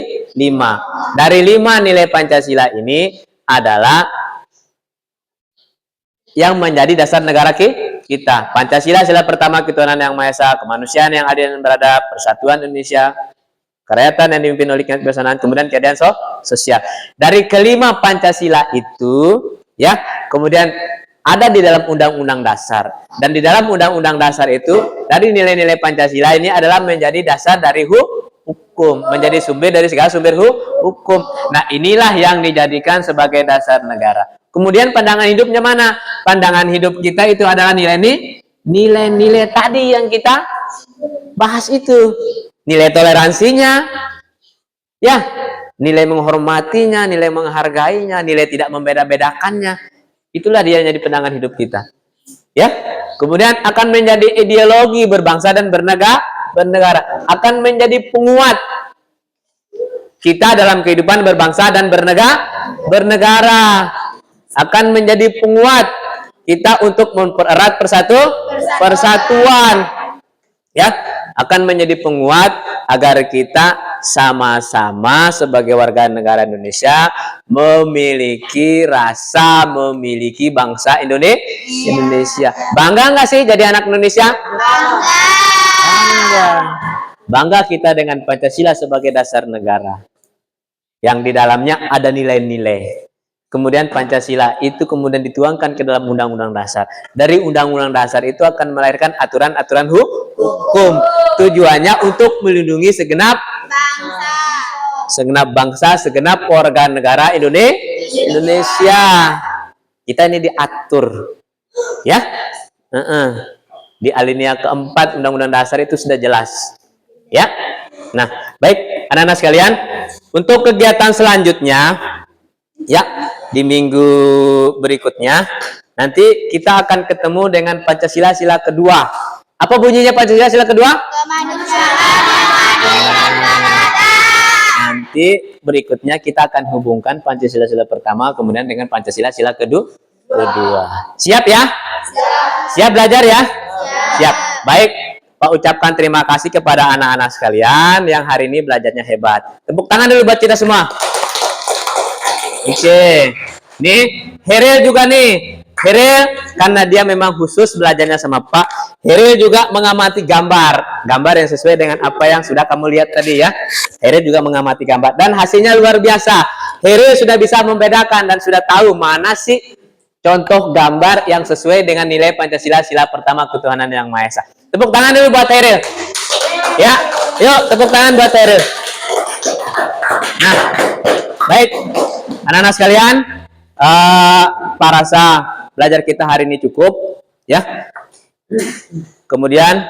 Dari 5 nilai Pancasila ini adalah yang menjadi dasar negara kita. Pancasila sila pertama, ketuhanan yang Maha Esa, kemanusiaan yang adil dan beradab, persatuan Indonesia, kerakyatan yang dipimpin oleh kebijaksanaan, kemudian keadaan sosial. Dari kelima Pancasila itu, ya, kemudian ada di dalam Undang-Undang Dasar. Dan di dalam Undang-Undang Dasar itu, dari nilai-nilai Pancasila ini adalah menjadi dasar dari hukum, menjadi sumber dari segala sumber hukum. Nah, inilah yang dijadikan sebagai dasar negara. Kemudian pandangan hidupnya mana? Pandangan hidup kita itu adalah nilai-nilai tadi yang kita bahas itu. Nilai toleransinya, ya, nilai menghormatinya, nilai menghargainya, nilai tidak membeda-bedakannya. Itulah dia yang jadi pandangan hidup kita. Ya, kemudian akan menjadi ideologi berbangsa dan bernegara, akan menjadi penguat kita dalam kehidupan berbangsa dan bernegara, akan menjadi penguat kita untuk mempererat persatuan, ya, akan menjadi penguat agar kita sama-sama sebagai warga negara Indonesia memiliki rasa, memiliki bangsa Indonesia. Bangga nggak sih jadi anak Indonesia? Bangga. Bangga kita dengan Pancasila sebagai dasar negara yang di dalamnya ada nilai-nilai. Kemudian Pancasila itu kemudian dituangkan ke dalam Undang-Undang Dasar. Dari Undang-Undang Dasar itu akan melahirkan aturan-aturan hukum. Tujuannya untuk melindungi segenap bangsa, segenap warga negara Indonesia. Kita ini diatur, ya. Di alinea keempat Undang-Undang Dasar itu sudah jelas, ya. Nah, baik anak-anak sekalian, untuk kegiatan selanjutnya, ya, di minggu berikutnya nanti kita akan ketemu dengan Pancasila sila kedua. Apa bunyinya Pancasila sila kedua? Nanti berikutnya kita akan hubungkan Pancasila sila pertama kemudian dengan Pancasila sila kedua. Siap ya? Siap belajar ya? Siap. Baik, Pak ucapkan terima kasih kepada anak-anak sekalian yang hari ini belajarnya hebat. Tepuk tangan dulu buat kita semua. Oke, nih Heril juga nih. Heril karena dia memang khusus belajarnya sama Pak. Heril juga mengamati gambar yang sesuai dengan apa yang sudah kamu lihat tadi ya. Heril juga mengamati gambar dan hasilnya luar biasa. Heril sudah bisa membedakan dan sudah tahu mana sih contoh gambar yang sesuai dengan nilai Pancasila sila pertama ketuhanan yang Maha Esa. Tepuk tangan dulu buat Heril. Ya, yuk tepuk tangan buat Heril. Nah, baik. Anak-anak sekalian, Pak rasa belajar kita hari ini cukup, ya. Kemudian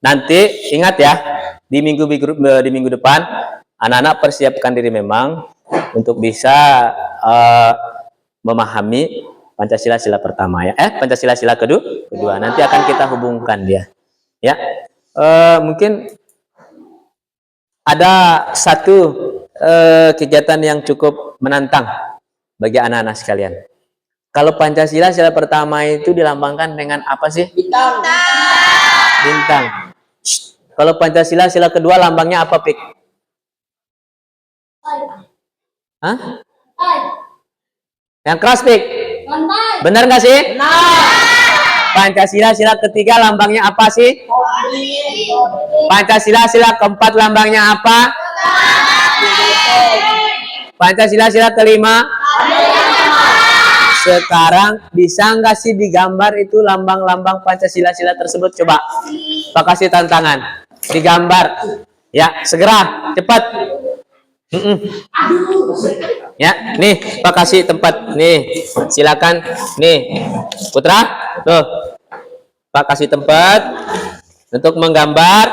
nanti ingat ya, di minggu depan, anak-anak persiapkan diri memang untuk bisa memahami Pancasila sila pertama ya, Pancasila sila kedua. Nanti akan kita hubungkan dia, ya. Mungkin ada satu kegiatan yang cukup menantang bagi anak-anak sekalian. Kalau Pancasila sila pertama itu dilambangkan dengan apa sih? Bintang. Kalau Pancasila sila kedua lambangnya apa, Pik? Hah? Yang keras, Pik? Benar nggak sih? Pancasila sila ketiga lambangnya apa sih? Pancasila sila keempat lambangnya apa? Pancasila sila kelima. Sekarang bisa nggak sih digambar itu lambang-lambang Pancasila sila tersebut? Coba Pak kasih tantangan digambar ya, segera cepat. Ya, nih Pak kasih tempat nih, silakan nih Putra, tuh Pak kasih tempat untuk menggambar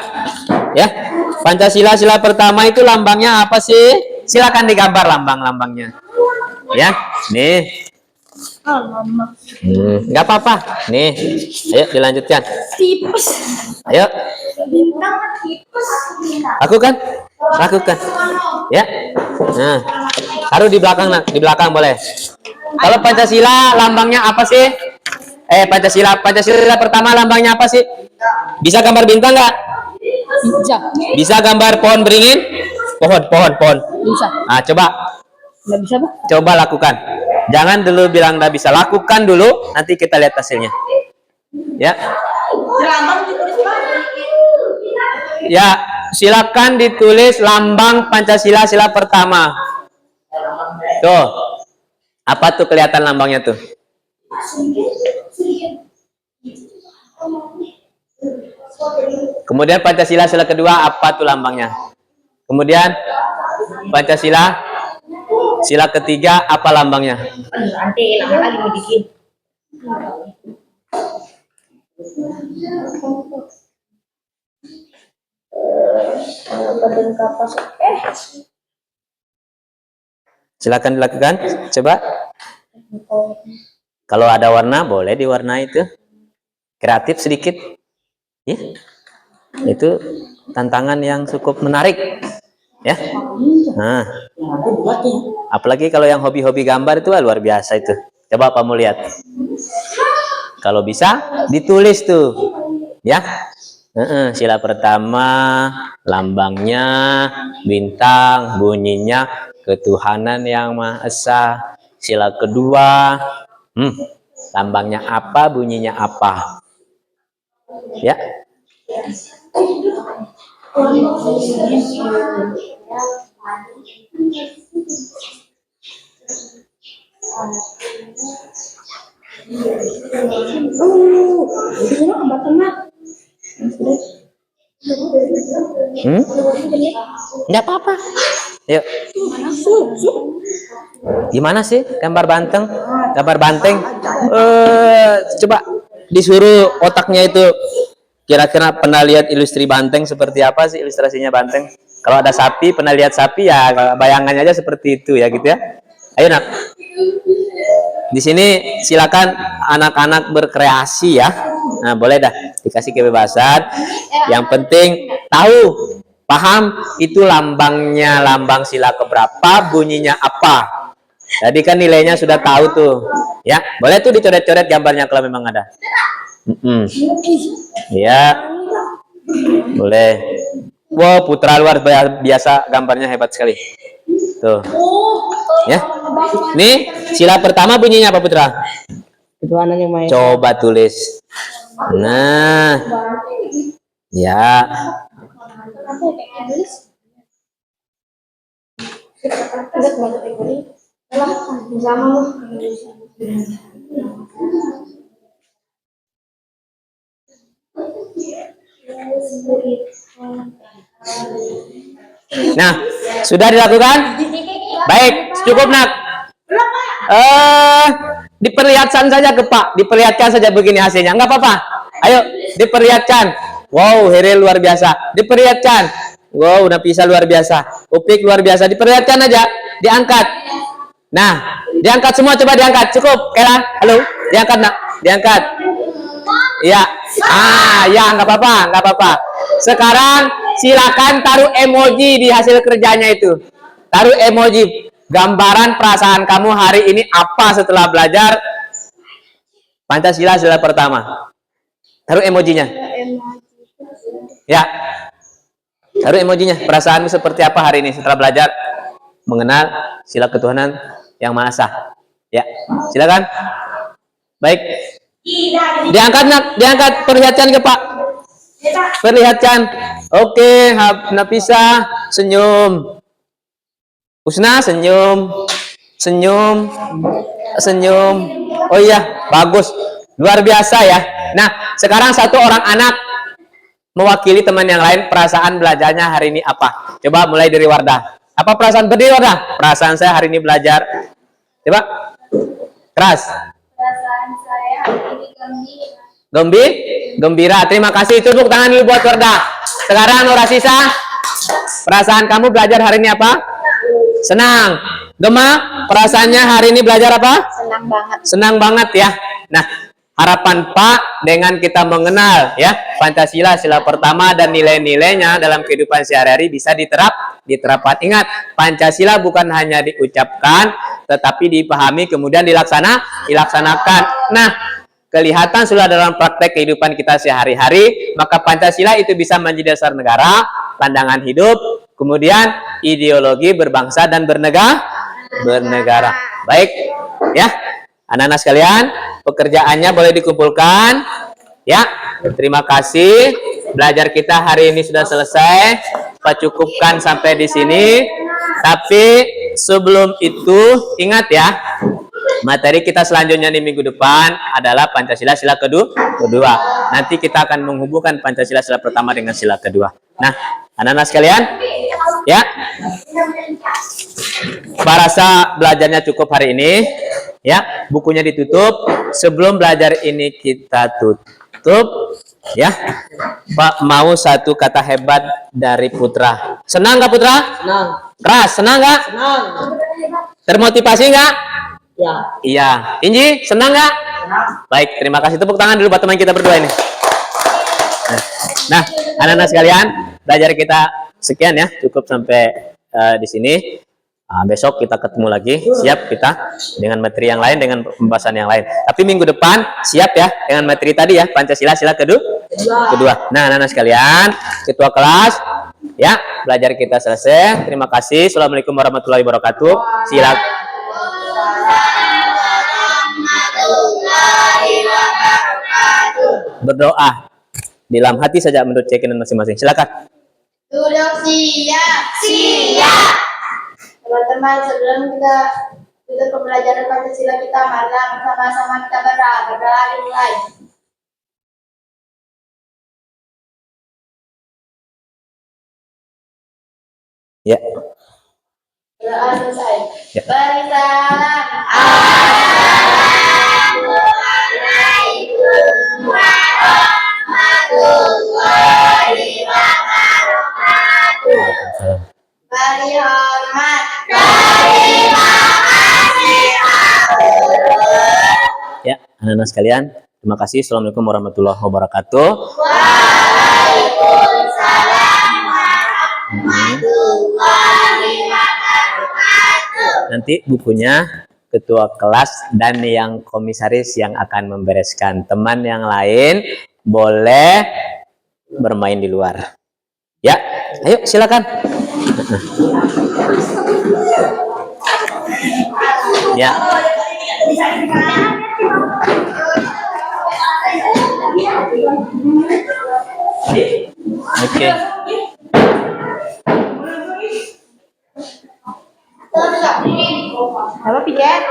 ya. Pancasila sila pertama itu lambangnya apa sih? Silakan digambar lambang-lambangnya. Ya, nih. Nggak apa-apa. Nih, ayo dilanjutkan. Tipes. Ayo, Bintang tipes. lakukan. Ya. Nah, taruh di belakang, nak. Di belakang boleh. Kalau Pancasila lambangnya apa sih? Pancasila pertama lambangnya apa sih? Bisa gambar bintang nggak? Bisa. Bisa gambar pohon beringin? Pohon. Bisa. Nah, coba. Nggak bisa, Pak? Coba lakukan. Jangan dulu bilang nggak bisa. Lakukan dulu, nanti kita lihat hasilnya. Ya. Ya, silakan ditulis lambang Pancasila sila pertama. Tuh. Apa tuh kelihatan lambangnya tuh? Kemudian Pancasila sila kedua, apa tuh lambangnya? Kemudian Pancasila sila ketiga, apa lambangnya? Nanti lama kali mau bikin. Silakan dilakukan. Coba. Kalau ada warna, boleh diwarnai itu. Kreatif sedikit. Ya. Itu tantangan yang cukup menarik. Ya. Nah. Apalagi kalau yang hobi-hobi gambar itu luar biasa itu. Coba kamu lihat. Kalau bisa ditulis tuh. Ya. Sila pertama lambangnya bintang, bunyinya ketuhanan yang Maha Esa. Sila kedua lambangnya apa, bunyinya apa. Ya. Nggak apa-apa. Yuk. Gimana sih gambar banteng? Gambar banteng? Coba disuruh otaknya itu. Kira-kira pernah lihat ilustrasi banteng seperti apa sih ilustrasinya banteng? Kalau ada sapi, pernah lihat sapi ya bayangannya aja seperti itu ya gitu ya. Ayo nak. Di sini silakan anak-anak berkreasi ya. Nah, boleh dah dikasih kebebasan. Yang penting tahu, paham itu lambangnya lambang sila keberapa, bunyinya apa. Jadi kan nilainya sudah tahu tuh. Ya, boleh tuh dicoret-coret gambarnya kalau memang ada. Ya, boleh. Wow, Putra luar biasa gambarnya hebat sekali. Tuh, ya. Nih, sila pertama bunyinya apa Putra? Ketuhanan yang Maha Esa. Coba tulis. Nah, ya. Nah, sudah dilakukan? Baik, cukup nak. Diperlihatkan saja ke Pak, diperlihatkan saja begini hasilnya, nggak apa-apa. Ayo, diperlihatkan. Wow, Heril luar biasa. Diperlihatkan. Wow, Nafisa luar biasa. Upik luar biasa. Diperlihatkan aja, diangkat. Nah, diangkat semua, coba diangkat. Cukup, Kela. Halo, diangkat nak, diangkat. Iya. Ya, nggak apa-apa, nggak apa-apa. Sekarang silakan taruh emoji di hasil kerjanya itu. Taruh emoji. Gambaran perasaan kamu hari ini apa setelah belajar Pancasila sila pertama. Taruh emojinya. Ya. Taruh emojinya. Perasaanmu seperti apa hari ini setelah belajar mengenal sila ketuhanan yang Maha Esa. Ya. Silakan. Baik. Diangkat nak, diangkat, perlihatkan ke Pak. Perlihatkan. Oke, Nafisa senyum. Husna senyum. Senyum. Senyum. Oh iya, bagus. Luar biasa ya. Nah, sekarang satu orang anak mewakili teman yang lain, perasaan belajarnya hari ini apa? Coba mulai dari Wardah. Apa perasaan berdiri Wardah? Perasaan saya hari ini belajar. Coba. Keras. Perasaan saya hari ini gembira. Gembira. Terima kasih. Tepuk tangan dulu buat Wardah. Sekarang Nurasisa Perasaan kamu belajar hari ini apa? Senang. Gema, perasaannya hari ini belajar apa? Senang banget. Senang banget ya. Nah, harapan Pak dengan kita mengenal ya Pancasila, sila pertama dan nilai-nilainya dalam kehidupan sehari-hari bisa diterapkan. Ingat, Pancasila bukan hanya diucapkan tetapi dipahami kemudian dilaksanakan. Nah, kelihatan sudah dalam praktek kehidupan kita sehari-hari, maka Pancasila itu bisa menjadi dasar negara, pandangan hidup, kemudian ideologi berbangsa dan bernegara. Baik, ya. Anak-anak sekalian, pekerjaannya boleh dikumpulkan. Ya, terima kasih. Belajar kita hari ini sudah selesai. Pak cukupkan sampai di sini. Tapi sebelum itu ingat ya, materi kita selanjutnya di minggu depan adalah Pancasila sila kedua. Nanti kita akan menghubungkan Pancasila sila pertama dengan sila kedua. Nah, anak-anak sekalian, ya, Pak rasa belajarnya cukup hari ini. Ya, bukunya ditutup. Sebelum belajar ini kita tutup. Ya, Pak mau satu kata hebat dari Putra. Senang nggak Putra? Senang. Keras, senang nggak? Senang. Termotivasi nggak? Ya. Iya. Inji, senang nggak? Senang. Baik, terima kasih. Tepuk tangan dulu buat teman kita berdua ini. Nah, anak-anak sekalian, belajar kita sekian ya, cukup sampai di sini. Besok kita ketemu lagi, siap kita dengan materi yang lain, dengan pembahasan yang lain. Tapi minggu depan siap ya dengan materi tadi ya, Pancasila sila kedua. Nah, anak-anak sekalian, ketua kelas, ya belajar kita selesai. Terima kasih. Assalamualaikum warahmatullahi wabarakatuh. Silakan. Berdoa di dalam hati saja menurut keyakinan masing-masing. Silakan. Duduk siap. Teman-teman, sebelum kita tutup pembelajaran Pancasila kita, marilah bersama-sama kita berdoa dimulai. Ya. Doa selesai. Ya. Beri salam. Assalamualaikum warahmatullahi wabarakatuh. Beri hormat. Terima kasih. Ya, anak-anak sekalian, terima kasih. Assalamualaikum warahmatullahi wabarakatuh. Waalaikumsalam warahmatullahi wabarakatuh. Nanti bukunya ketua kelas dan yang komisaris yang akan membereskan. Teman yang lain boleh bermain di luar. Ya, ayo silakan. Ya. Oke. Apa piket?